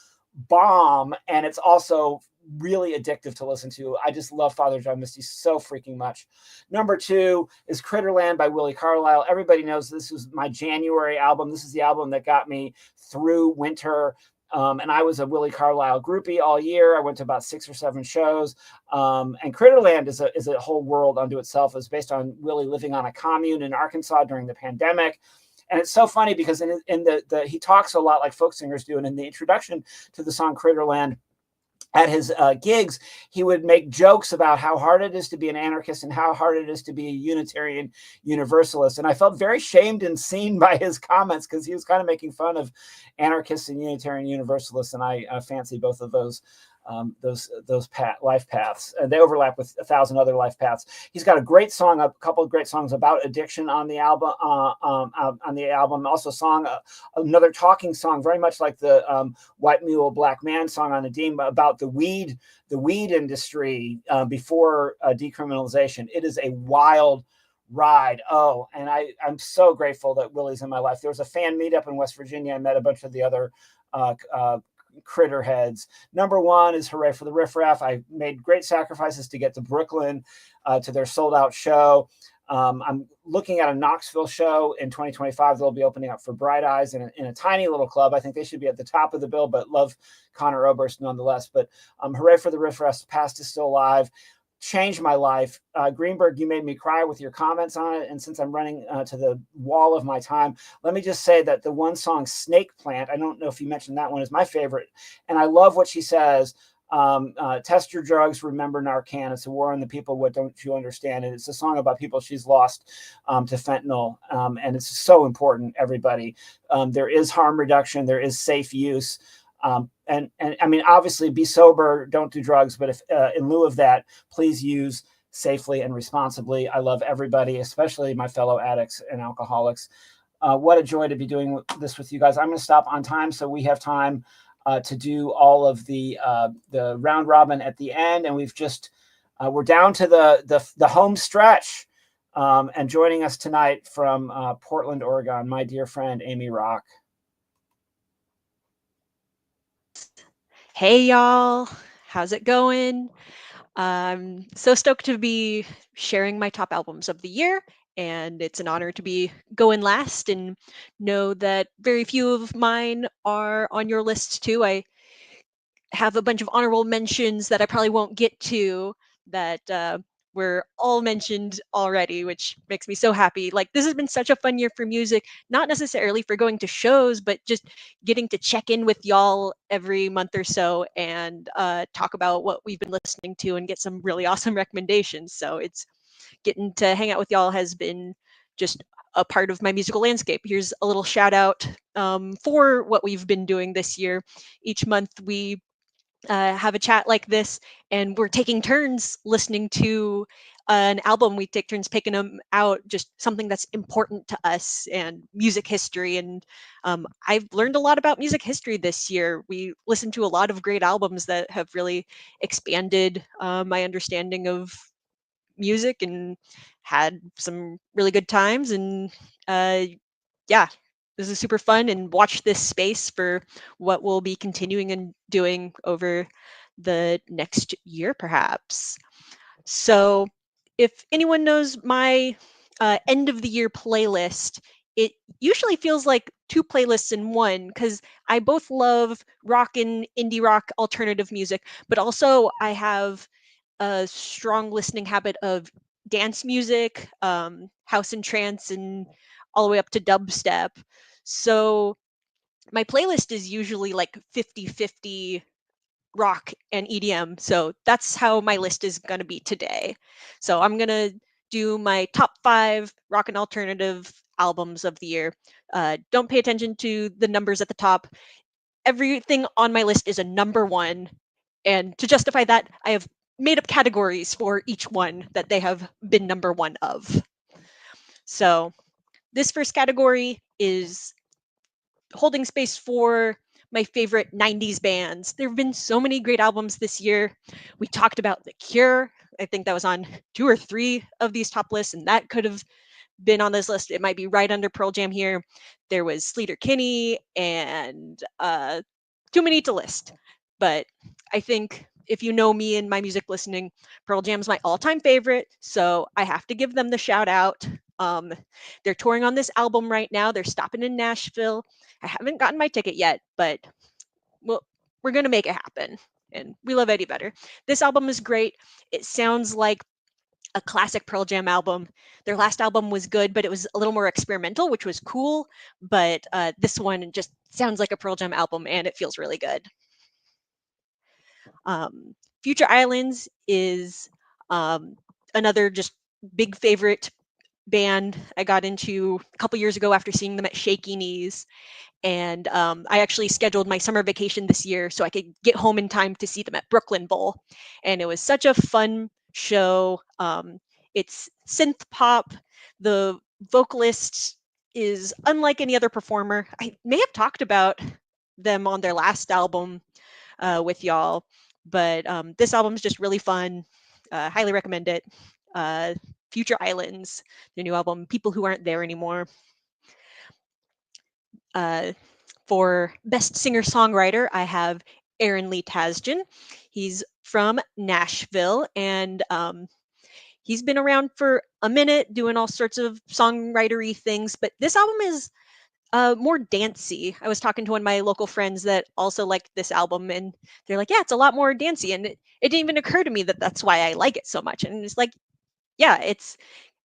bomb, and it's also really addictive to listen to. I just love Father John Misty so freaking much. Number 2 is Critterland by Willie Carlisle. Everybody knows this was my January album. This is the album that got me through winter. And I was a Willie Carlisle groupie all year. I went to about 6 or 7 shows. And Critterland is a whole world unto itself. It's based on Willie living on a commune in Arkansas during the pandemic. And it's so funny because in the he talks a lot like folk singers do. And in the introduction to the song Critterland, at his gigs, he would make jokes about how hard it is to be an anarchist and how hard it is to be a Unitarian Universalist. And I felt very shamed and seen by his comments because he was kind of making fun of anarchists and Unitarian Universalists. And I fancy both of those life paths. They overlap with 1,000 other life paths. He's got a great song, a couple of great songs about addiction on the album. Also, another talking song, very much like the White Mule Black Man song on Nadim, about the weed industry before decriminalization. It is a wild ride. Oh, and I'm so grateful that Willie's in my life. There was a fan meetup in West Virginia. I met a bunch of the other critter heads. Number 1 is Hooray for the Riff Raff. I made great sacrifices to get to Brooklyn to their sold out show. I'm looking at a Knoxville show in 2025. They'll be opening up for Bright Eyes in a tiny little club. I think they should be at the top of the bill, but love Connor Oberst nonetheless. But Hooray for the Riff Raff. Past is Still Alive changed my life. Greenberg, you made me cry with your comments on it. And since I'm running to the wall of my time, let me just say that the one song Snake Plant, I don't know if you mentioned that one, is my favorite. And I love what she says. Test your drugs, remember Narcan. It's a war on the people. What don't you understand? And it's a song about people she's lost to fentanyl. And it's so important, everybody. There is harm reduction. There is safe use. And I mean, obviously be sober, don't do drugs, but if in lieu of that, please use safely and responsibly. I love everybody, especially my fellow addicts and alcoholics. What a joy to be doing this with you guys. I'm going to stop on time so we have time to do all of the round robin at the end. And we're down to the home stretch. And joining us tonight from Portland, Oregon, my dear friend, Amy Rock. Hey y'all, how's it going? I'm so stoked to be sharing my top albums of the year, and it's an honor to be going last and know that very few of mine are on your list too. I have a bunch of honorable mentions that I probably won't get to that were all mentioned already, which makes me so happy. Like, this has been such a fun year for music, not necessarily for going to shows, but just getting to check in with y'all every month or so and talk about what we've been listening to and get some really awesome recommendations. So it's getting to hang out with y'all has been just a part of my musical landscape. Here's a little shout out for what we've been doing this year. Each month we have a chat like this, and we're taking turns listening to an album. We take turns picking them out, just something that's important to us and music history. And I've learned a lot about music history this year. We listened to a lot of great albums that have really expanded my understanding of music and had some really good times. And yeah, this is super fun, and watch this space for what we'll be continuing and doing over the next year, perhaps. So if anyone knows my end of the year playlist, it usually feels like 2 playlists in one, because I both love rock and indie rock alternative music, but also I have a strong listening habit of dance music, house and trance, and all the way up to dubstep. So my playlist is usually like 50-50 rock and EDM. So that's how my list is going to be today. So I'm going to do my top 5 rock and alternative albums of the year. Don't pay attention to the numbers at the top. Everything on my list is a number 1. And to justify that, I have made up categories for each one that they have been number 1 of. So this first category is holding space for my favorite 90s bands. There have been so many great albums this year. We talked about The Cure. I think that was on 2 or 3 of these top lists, and that could have been on this list. It might be right under Pearl Jam here. There was Sleater-Kinney and too many to list. But I think if you know me and my music listening, Pearl Jam's my all-time favorite, so I have to give them the shout out. They're touring on this album right now. They're stopping in Nashville. I haven't gotten my ticket yet, but well, we're gonna make it happen. And we love Eddie Vedder. This album is great. It sounds like a classic Pearl Jam album. Their last album was good, but it was a little more experimental, which was cool. But this one just sounds like a Pearl Jam album, and it feels really good. Future Islands is another just big favorite band I got into a couple years ago after seeing them at Shaky Knees. And I actually scheduled my summer vacation this year so I could get home in time to see them at Brooklyn Bowl. And it was such a fun show. It's synth pop. The vocalist is unlike any other performer. I may have talked about them on their last album with y'all, but this album is just really fun. Highly recommend it. Future Islands, their new album, People Who Aren't There Anymore. For Best Singer-Songwriter, I have Aaron Lee Tasjan. He's from Nashville, and he's been around for a minute doing all sorts of songwritery things, but this album is more dancey. I was talking to one of my local friends that also liked this album, and they're like, yeah, it's a lot more dancey. And it didn't even occur to me that that's why I like it so much. And it's like, yeah, it's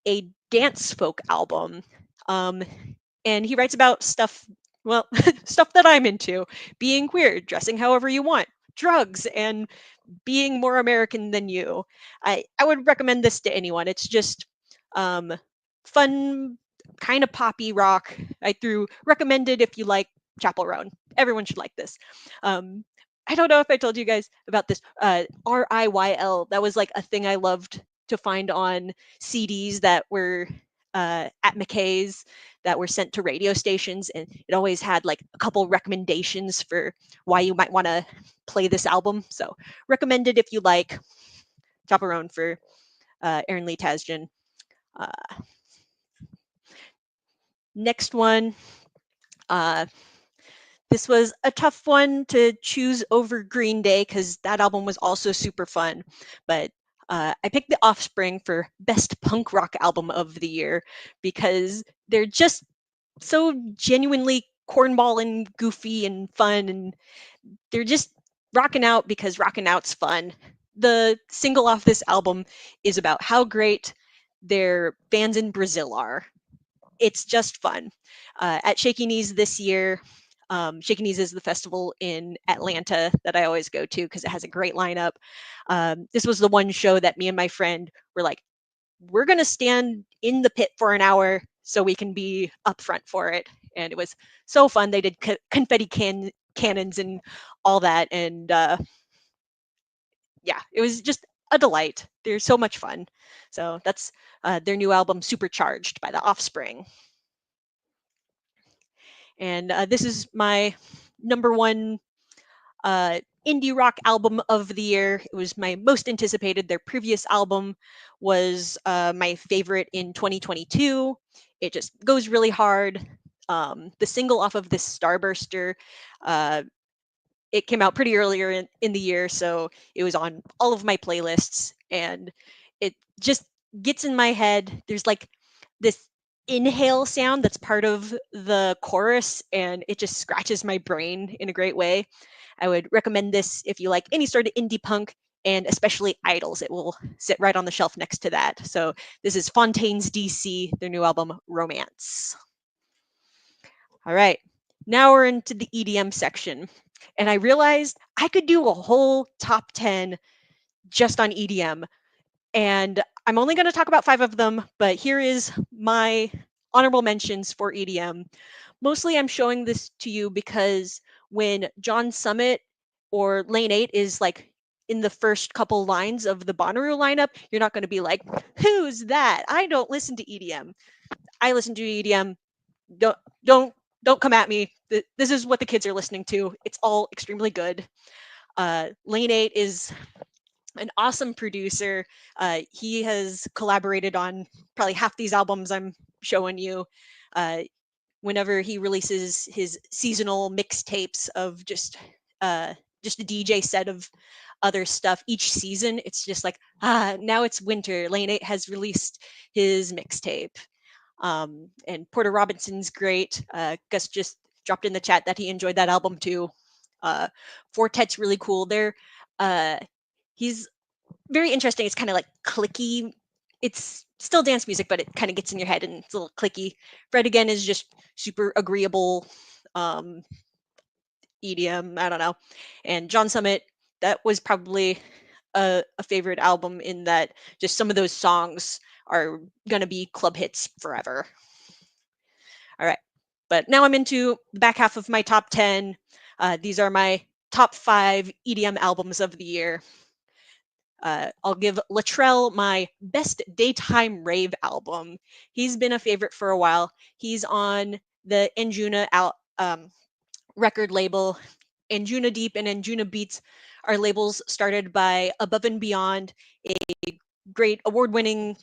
a dance folk album. And he writes about stuff, well, stuff that I'm into, being queer, dressing however you want, drugs, and being more American than you. I would recommend this to anyone. It's just fun, kind of poppy rock. I threw recommended if you like Chapel Roan. Everyone should like this. I don't know if I told you guys about this. RIYL. That was like a thing I loved to find on CDs that were at McKay's that were sent to radio stations, and it always had like a couple recommendations for why you might want to play this album. So recommended if you like Chapel Roan for Aaron Lee Tasjan. Next one. This was a tough one to choose over Green Day because that album was also super fun. But I picked The Offspring for Best Punk Rock Album of the Year because they're just so genuinely cornball and goofy and fun, and they're just rocking out because rocking out's fun. The single off this album is about how great their fans in Brazil are. It's just fun. At Shaky Knees this year, Shaky Knees is the festival in Atlanta that I always go to because it has a great lineup. This was the one show that me and my friend were like, we're going to stand in the pit for an hour so we can be up front for it. And it was so fun. They did confetti cannons and all that. And yeah, it was just a delight. They're so much fun. So that's their new album, Supercharged by The Offspring. And this is my number one indie rock album of the year. It was my most anticipated. Their previous album was my favorite in 2022. It just goes really hard. The single off of this, Starburster, it came out pretty earlier in the year, so it was on all of my playlists, and it just gets in my head. There's like this inhale sound that's part of the chorus, and it just scratches my brain in a great way. I would recommend this if you like any sort of indie punk, and especially Idols. It will sit right on the shelf next to that. So this is Fontaines DC, their new album, Romance. All right, now we're into the EDM section. And I realized I could do a whole top 10 just on EDM. And I'm only going to talk about 5 of them, but here is my honorable mentions for EDM. Mostly I'm showing this to you because when John Summit or Lane 8 is like in the first couple lines of the Bonnaroo lineup, you're not going to be like, who's that? I don't listen to EDM. I listen to EDM. Don't come at me. This is what the kids are listening to. It's all extremely good. Lane 8 is an awesome producer. He has collaborated on probably half these albums I'm showing you. Whenever he releases his seasonal mixtapes of just just a DJ set of other stuff each season. It's just like, now it's winter. Lane 8 has released his mixtape. And Porter Robinson's great. Gus just dropped in the chat that he enjoyed that album too. Fortet's really cool. He's very interesting. It's kind of like clicky. It's still dance music, but it kind of gets in your head and it's a little clicky. Fred again is just super agreeable. EDM, I don't know. And John Summit, that was probably a favorite album in that just some of those songs are gonna be club hits forever. All right, but now I'm into the back half of my top 10. These are my top 5 EDM albums of the year. I'll give Latrell my best daytime rave album. He's been a favorite for a while. He's on the Anjuna record label. Anjuna Deep and Anjuna Beats are labels started by Above and Beyond, a great award-winning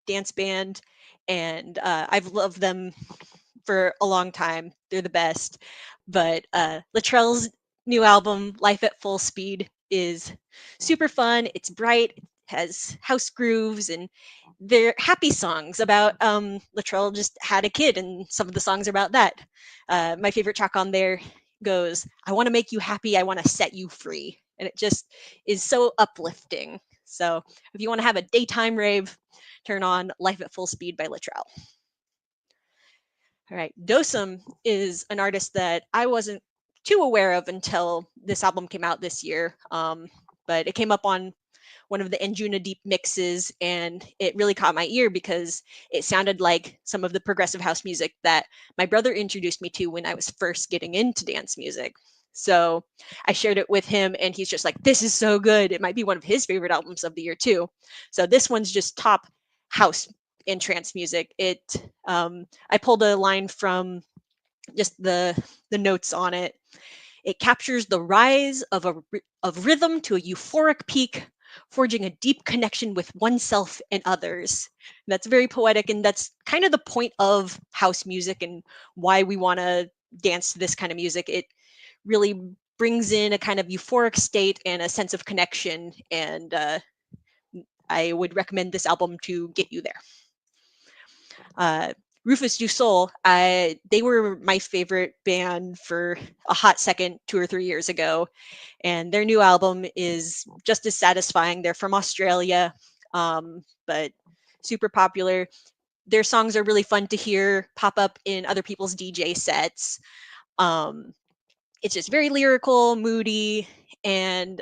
dance band, and I've loved them for a long time. They're the best. But Latrell's new album, Life at Full Speed, is super fun. It's bright, it has house grooves, and they're happy songs about Latrell just had a kid, and some of the songs are about that. My favorite track on there goes, I want to make you happy, I want to set you free. And it just is so uplifting. So if you want to have a daytime rave, turn on Life at Full Speed by Latrell. All right, Dosum is an artist that I wasn't too aware of until this album came out this year. But it came up on one of the Anjuna Deep mixes, and it really caught my ear because it sounded like some of the progressive house music that my brother introduced me to when I was first getting into dance music. So I shared it with him, and he's just like, this is so good. It might be one of his favorite albums of the year too. So this one's just top house and trance music. I pulled a line from just the notes on it. It captures the rise of rhythm to a euphoric peak, forging a deep connection with oneself and others. That's very poetic, and that's kind of the point of house music and why we want to dance to this kind of music. It really brings in a kind of euphoric state and a sense of connection, and I would recommend this album to get you there. Rufus Du Sol, they were my favorite band for a hot second 2 or 3 years ago, and their new album is just as satisfying. They're from Australia, but super popular. Their songs are really fun to hear pop up in other people's DJ sets. It's just very lyrical, moody, and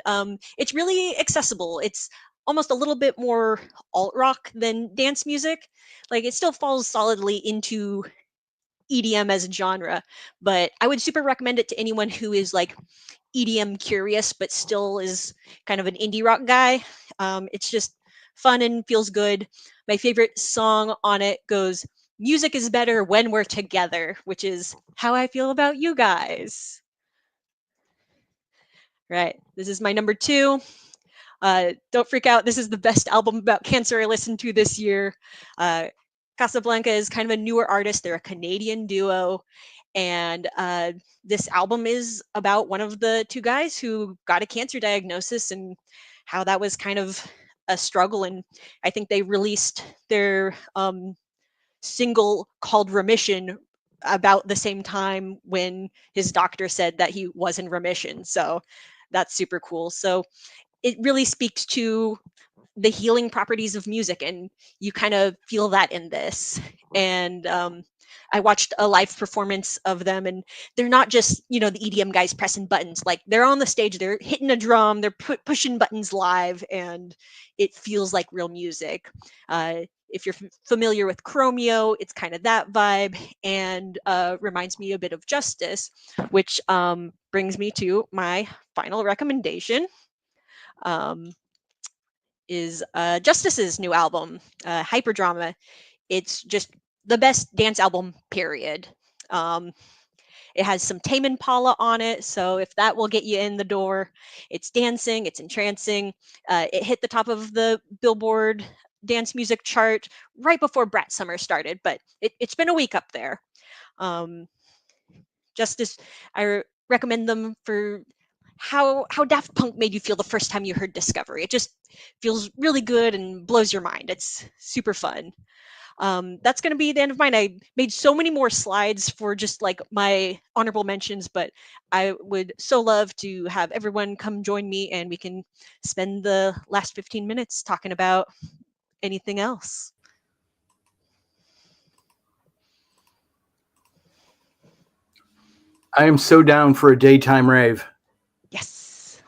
it's really accessible. It's almost a little bit more alt rock than dance music. Like, it still falls solidly into EDM as a genre, but I would super recommend it to anyone who is like EDM curious but still is kind of an indie rock guy. It's just fun and feels good. My favorite song on it goes, music is better when we're together, which is how I feel about you guys. Right, this is my number 2. Don't freak out. This is the best album about cancer I listened to this year. Casablanca is kind of a newer artist. They're a Canadian duo. And this album is about one of the 2 guys who got a cancer diagnosis and how that was kind of a struggle. And I think they released their single called Remission about the same time when his doctor said that he was in remission. So that's super cool. So it really speaks to the healing properties of music, and you kind of feel that in this. And I watched a live performance of them, and they're not just, the EDM guys pressing buttons. Like, they're on the stage, they're hitting a drum, they're pushing buttons live, and it feels like real music. If you're familiar with Chromeo, it's kind of that vibe, and reminds me a bit of Justice, which brings me to my final recommendation. Is Justice's new album, Hyperdrama. It's just the best dance album, period. It has some Tame Impala on it, so if that will get you in the door, it's dancing, it's entrancing. It hit the top of the Billboard dance music chart right before Brat Summer started, but it's been a week up there. Justice, I recommend them for how Daft Punk made you feel the first time you heard Discovery. It just feels really good and blows your mind. It's super fun. That's going to be the end of mine. I made so many more slides for just like my honorable mentions, but I would so love to have everyone come join me and we can spend the last 15 minutes talking about anything else. I am so down for a daytime rave. Yes.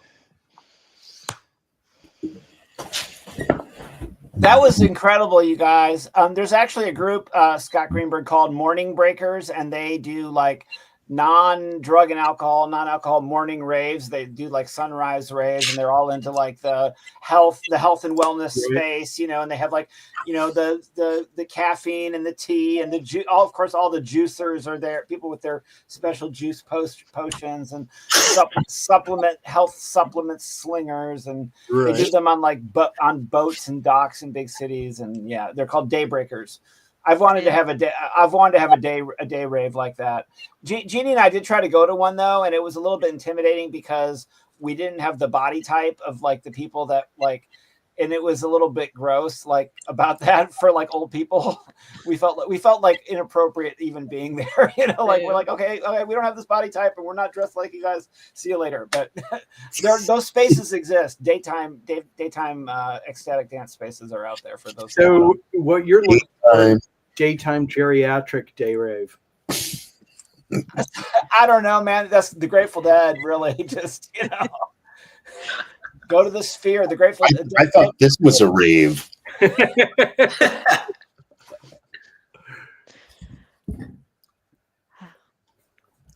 That was incredible, you guys. There's actually a group, Scott Greenberg, called Morning Breakers, and they do like non-drug and non-alcohol morning raves. They do like sunrise raves, and they're all into like the health and wellness space, and they have like, the caffeine and the tea and of course, all the juicers are there. People with their special juice potions and health supplement slingers, and they do them on on boats and docks in big cities, and yeah, they're called Daybreakers. I've wanted to have a day rave like that. Jeannie and I did try to go to one though, and it was a little bit intimidating because we didn't have the body type of like the people that like, and it was a little bit gross like about that for like old people. We felt like inappropriate even being there. We're like okay, we don't have this body type and we're not dressed like you guys. See you later. But those spaces exist. Daytime ecstatic dance spaces are out there for those. So what you're looking for? Daytime geriatric day rave. I don't know, man. That's the Grateful Dead, really. Just go to the Sphere. The Grateful Dead. I thought this was a rave.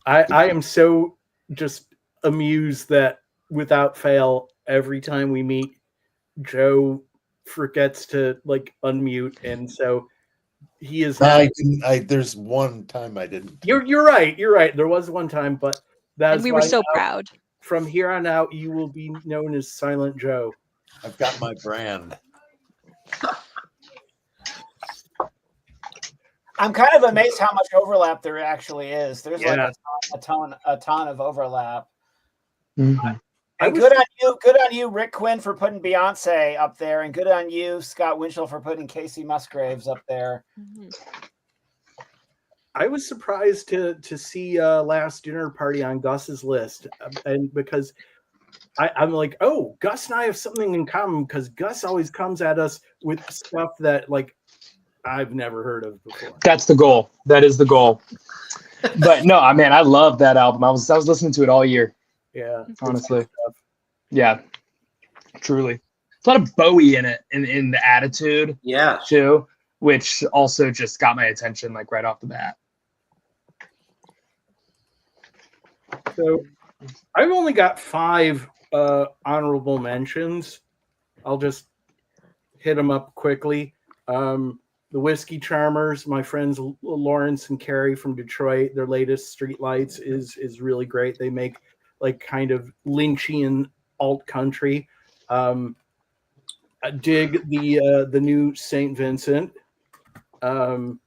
I am so just amused that without fail, every time we meet, Joe forgets to like unmute, and so he is. There's one time I didn't. You're right. You're right. There was one time, but that's we were so proud. From here on out, you will be known as Silent Joe. I've got my brand. I'm kind of amazed how much overlap there actually is. There's like a ton of overlap. Mm-hmm. And good on you, Rick Quinn, for putting Beyonce up there, and good on you, Scott Winchell, for putting Casey Musgraves up there. Mm-hmm. I was surprised to see Last Dinner Party on Gus's list, and because I'm like, oh, Gus and I have something in common, because Gus always comes at us with stuff that like I've never heard of before. That's the goal. That is the goal. But no, I love that album. I was listening to it all year. Yeah, honestly. Yeah, truly. There's a lot of Bowie in it, in the attitude. Yeah, too, which also just got my attention like right off the bat. So I've only got 5 honorable mentions. I'll just hit them up quickly. The Whiskey Charmers, my friends Lawrence and Carrie from Detroit, their latest Streetlights is really great. They make like kind of Lynchian alt country. I dig the new St. Vincent. Old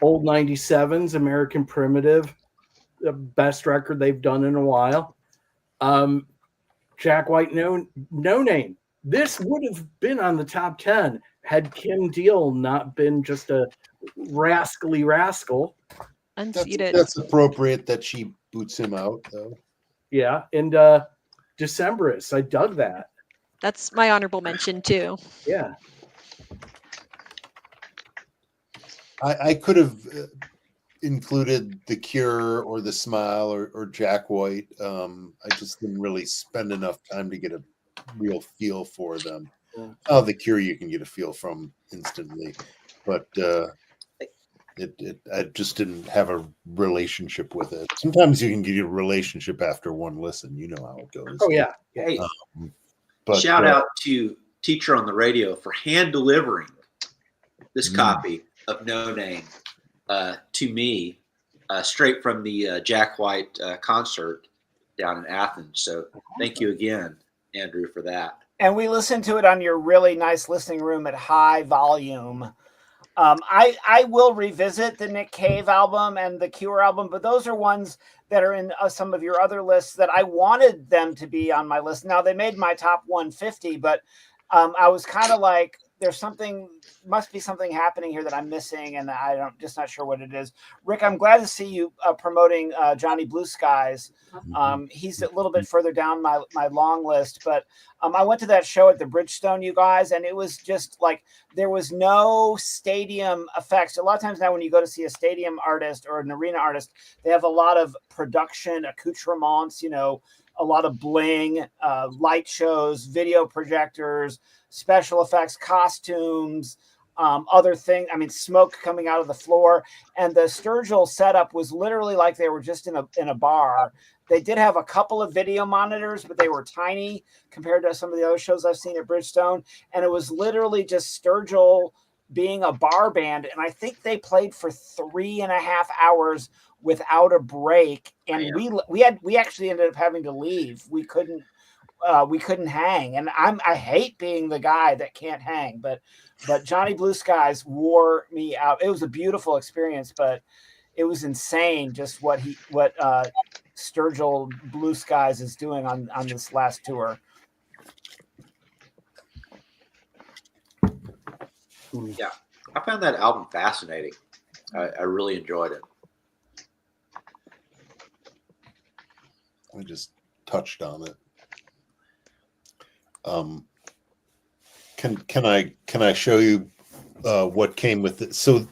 97's American Primitive, the best record they've done in a while. Jack White, no Name. This would have been on the top 10 had Kim Deal not been just a rascally rascal. Unseated. That's appropriate that she boots him out, though. Yeah, and Decemberists, I dug that. That's my honorable mention too. Yeah. I could have included The Cure or The Smile or Jack White. I just didn't really spend enough time to get a real feel for them. Oh, The Cure you can get a feel from instantly, but I just didn't have a relationship with it. Sometimes you can get a relationship after one listen. You know how it goes. Oh yeah. Hey, but shout out to Teacher on the Radio for hand delivering this copy of No Name to me straight from the Jack White concert down in Athens. So thank you again, Andrew, for that. And we listened to it on your really nice listening room at high volume. I will revisit the Nick Cave album and the Cure album, but those are ones that are in some of your other lists that I wanted them to be on my list. Now they made my top 150, but I was kind of like, must be something happening here that I'm missing, and just not sure what it is. Rick, I'm glad to see you promoting Johnny Blue Skies. He's a little bit further down my long list, but I went to that show at the Bridgestone, you guys, and it was just like there was no stadium effects. A lot of times now when you go to see a stadium artist or an arena artist, they have a lot of production accoutrements, a lot of bling, light shows, video projectors, special effects, costumes, other things. I mean, smoke coming out of the floor. And the Sturgill setup was literally like they were just in a bar. They did have a couple of video monitors, but they were tiny compared to some of the other shows I've seen at Bridgestone. And it was literally just Sturgill being a bar band. And I think they played for 3.5 hours without a break. And we actually ended up having to leave. We couldn't hang. And I hate being the guy that can't hang, but Johnny Blue Skies wore me out. It was a beautiful experience, but it was insane just what Sturgill Blue Skies is doing on this last tour. Yeah, I found that album fascinating. I really enjoyed it. I just touched on it. Can I show you what came with it? So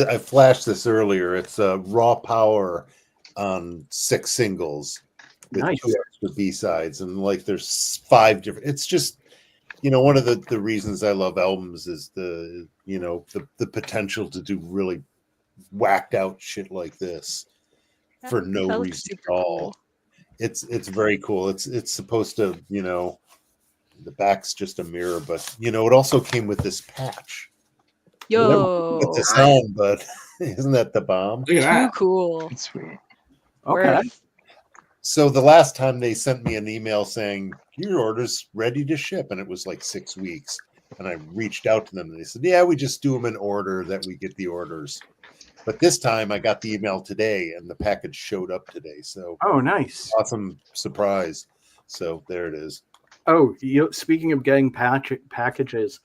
I flashed this earlier. It's raw power on 6 singles with Nice. 2 extra B-sides, and like there's 5 different. It's just one of the reasons I love albums is the potential to do really whacked out shit like this for no that looks reason super at all. cool. It's very cool. It's supposed to, the back's just a mirror, but it also came with this patch. Yo, Put this on, but isn't that the bomb? Look at too that. cool. It's sweet. Okay. Worth. So the last time they sent me an email saying your order's ready to ship, and it was like 6 weeks. And I reached out to them, and they said, "Yeah, we just do them in order that we get the orders." But this time, I got the email today, and the package showed up today. So Oh, nice. awesome surprise! So there it is. Oh, speaking of getting packages,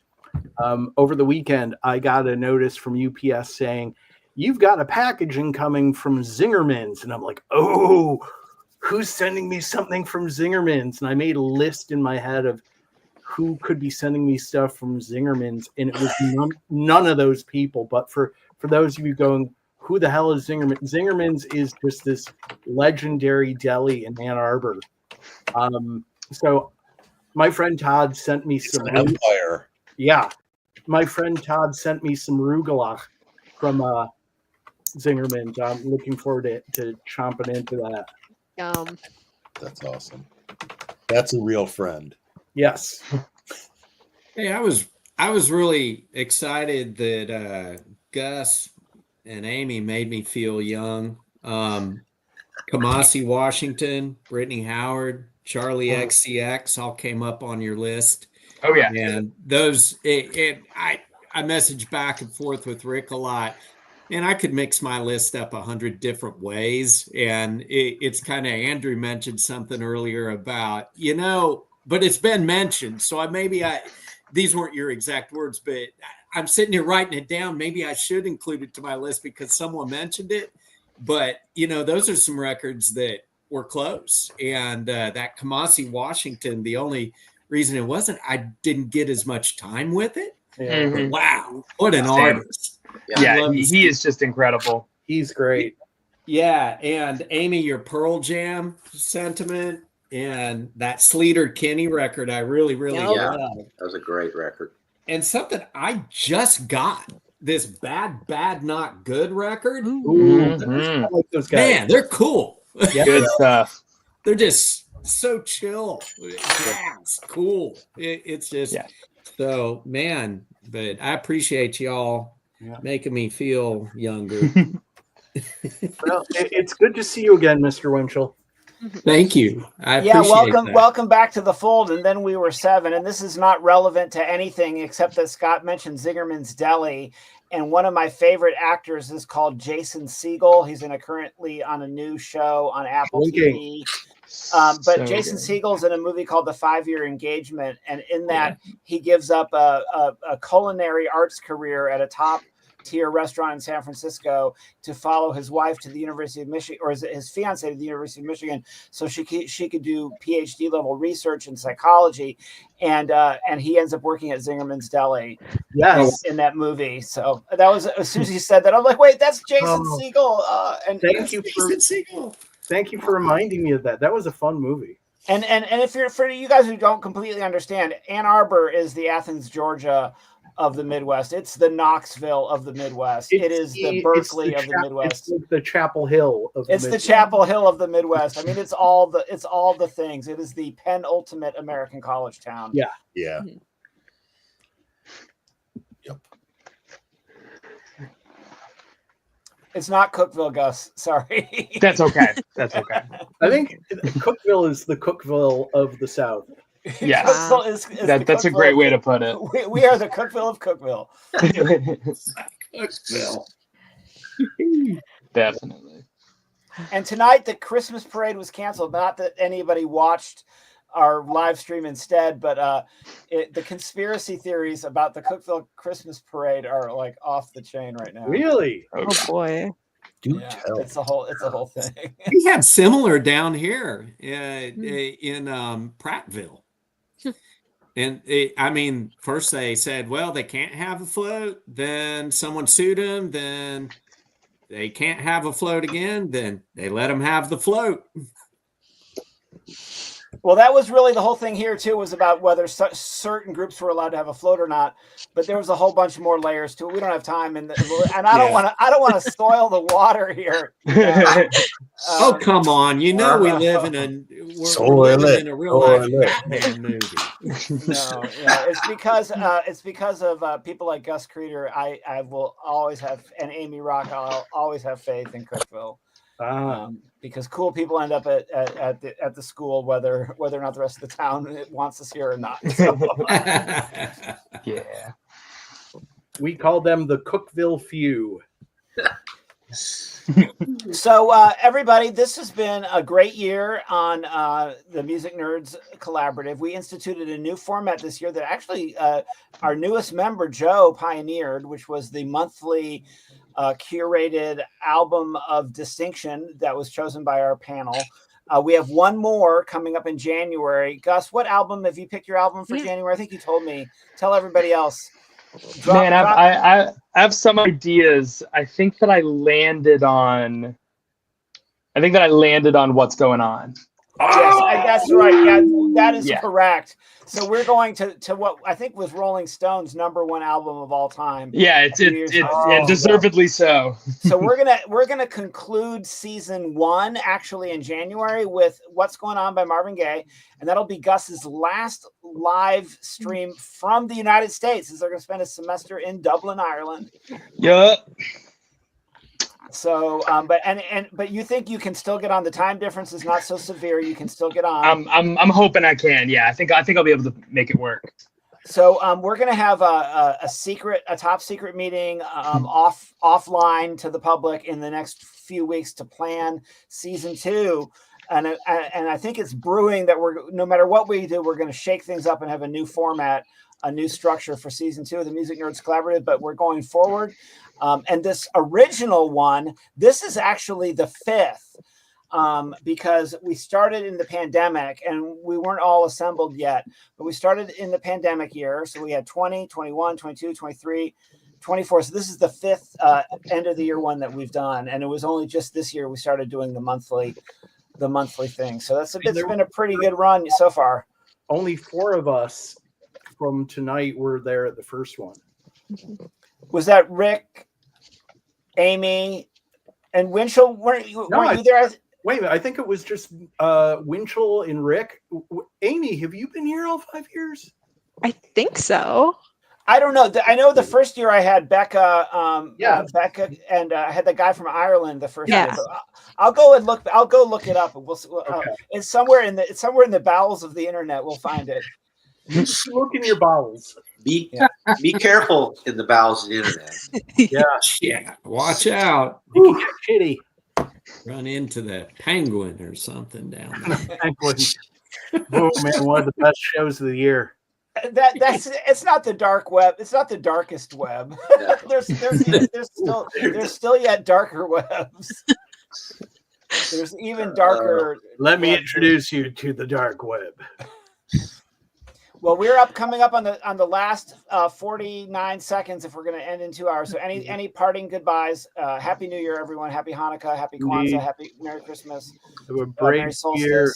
over the weekend, I got a notice from UPS saying, "You've got a package incoming from Zingerman's." And I'm like, "Oh, who's sending me something from Zingerman's?" And I made a list in my head of who could be sending me stuff from Zingerman's. And it was none of those people. But for those of you going, who the hell is Zingerman's? Zingerman's is just this legendary deli in Ann Arbor. So my friend Todd sent me It's some. an empire. Yeah, my friend Todd sent me some rugelach from Zingerman's. I'm looking forward to chomping into that. That's awesome. That's a real friend. Yes. Hey, I was really excited that Gus and Amy made me feel young. Kamasi Washington, Brittany Howard, Charlie XCX all came up on your list. Oh yeah. And those, I messaged back and forth with Rick a lot, and I could mix my list up 100 different ways. And it's kind of, Andrew mentioned something earlier about, but it's been mentioned. So these weren't your exact words, but I'm sitting here writing it down. Maybe I should include it to my list because someone mentioned it. But, those are some records that were close. And that Kamasi Washington, the only reason it wasn't, I didn't get as much time with it. Yeah. Mhm. Wow, what an Same. artist. I Yeah, love he is just incredible. He's great. Yeah, and Amy, your Pearl Jam sentiment and that Sleater Kinney record, I really, really Yeah. love. That was a great record. And something I just got, this Bad Not Good record. Ooh. Mhm. I like those guys. Man, they're cool. Yeah. Good stuff. They're just so chill. Jazz, cool. It's just Yeah. so, man, but I appreciate y'all Yeah. making me feel younger. Well, it's good to see you again, Mr. Winchell. Thank you. I Yeah, appreciate that. welcome back to the fold. And then we were 7, and this is not relevant to anything except that Scott mentioned Zingerman's Deli. and one of my favorite actors is called Jason Segel. He's currently on a new show on Apple TV. But So Jason good. Segel's in a movie called The 5-Year Engagement, and in that he gives up a culinary arts career at a top tier restaurant in San Francisco to follow his wife to the University of Michigan, or his fiance to the University of Michigan, so she could do PhD level research in psychology, and he ends up working at Zingerman's Deli. Yes. In that movie. So that was, as soon as he said that, I'm like, wait, that's Jason Segel. And Thank you for reminding me of that. That was a fun movie. And if you're, for you guys who don't completely understand, Ann Arbor is the Athens, Georgia of the Midwest. It's the Knoxville of the Midwest. It is the Berkeley of the Midwest. It's the Chapel Hill of the It's Midwest. the Chapel Hill of the Midwest. I mean, it's all the things. It is the penultimate American college town. Yeah. Yeah. It's not Cookeville, Gus. Sorry. That's okay. That's okay. I think Cookeville is the Cookeville of the South. Yeah. Cookeville is the That's a Cookeville great of- way to put it. We are the Cookeville of Cookeville. Cookeville. Definitely. And tonight the Christmas parade was canceled. Not that anybody watched our live stream instead, but the conspiracy theories about the Cookeville Christmas parade are like off the chain right now. Really? Oh boy. Do Yeah, tell. it's a whole thing. We had similar down here in Prattville. And I mean, first they said, well, they can't have a float. Then someone sued them. Then they can't have a float again. Then they let them have the float. Well, that was really the whole thing here too, was about whether certain groups were allowed to have a float or not. But there was a whole bunch more layers to it. We don't have time, and I don't want to spoil the water here. Oh, come on! You know we live in we're living in a real life Batman movie. No, yeah, it's because of people like Gus Creeder. I will always have, and Amy Rock. I'll always have faith in Cookeville. Because cool people end up at the school, whether or not the rest of the town wants us here or not. So, Yeah. We call them the Cookeville Few. So everybody, this has been a great year on the Music Nerds Collaborative. We instituted a new format this year that actually our newest member, Joe, pioneered, which was the monthly curated album of distinction that was chosen by our panel. We have one more coming up in January. Gus, what album, have you picked your album for January? I think you told me. Tell everybody else. I have some ideas. I think that I landed on What's Going On. Yes, that's right. Yeah, that is correct. So we're going to what I think was Rolling Stone's #1 album of all time. Yeah, it's deservedly so. So we're gonna conclude season 1 actually in January with What's Going On by Marvin Gaye, and that'll be Gus's last live stream from the United States, as they're gonna spend a semester in Dublin, Ireland. Yeah. So, but you think you can still get on? The time difference is not so severe. You can still get on. I'm hoping I can. Yeah, I think I'll be able to make it work. So we're gonna have a top secret meeting offline to the public in the next few weeks to plan season 2. And I think it's brewing that no matter what we do, we're going to shake things up and have a new format, a new structure for season 2 of the Music Nerds Collaborative. But we're going forward. And this original one, this is actually the 5th, because we started in the pandemic and we weren't all assembled yet, but we started in the pandemic year. So we had 20, 21, 22, 23, 24. So this is the 5th end of the year one that we've done. And it was only just this year we started doing the monthly thing. So it's been a pretty good run so far. Only 4 of us from tonight were there at the first one. Was that Rick, Amy, and Winchell? Weren't you there? Wait a minute. I think it was just Winchell and Rick. Amy, have you been here all 5 years? I think so. I don't know. I know the first year I had Becca. Becca, and I had the guy from Ireland the first year. So I'll go look it up, and we'll. Okay. It's somewhere in the bowels of the internet. We'll find it. Look in your bowels. Be Be careful in the bowels of the internet. Yeah, watch out. It can get shitty. Run into that penguin or something down there. Penguin. Oh man, one of the best shows of the year. That's it's not the dark web. It's not the darkest web. No. there's still yet darker webs. There's even darker. Let me webs. introduce you to the dark web. Well, we're coming up on the last 49 seconds if we're going to end in 2 hours. So any parting goodbyes? Happy New Year, everyone. Happy Hanukkah. Happy Kwanzaa. Indeed. Happy Merry Christmas. Have a Merry brave year.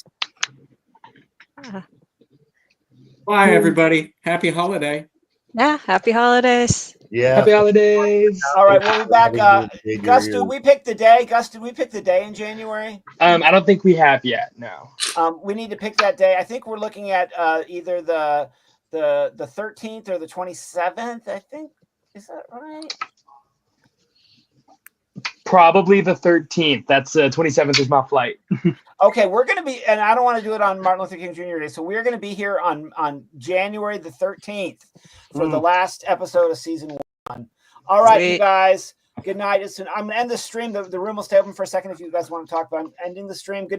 Solstice. Bye, everybody. Happy holiday. Yeah, happy holidays. Yeah. Happy holidays. All right, we'll be back. Having Gus, your- did we pick the day? Gus, did we pick the day in January? I don't think we have yet. No. We need to pick that day. I think we're looking at either the 13th or the 27th. I think, is that right? Probably the 13th. That's 27th is my flight. Okay, we're going to be, and I don't want to do it on Martin Luther King Jr. Day, so we're going to be here on January the 13th for the last episode of season 1. All right, you Sweet. guys. Good night. I'm going to end the stream. The room will stay open for a second if you guys want to talk, but I'm ending the stream. Good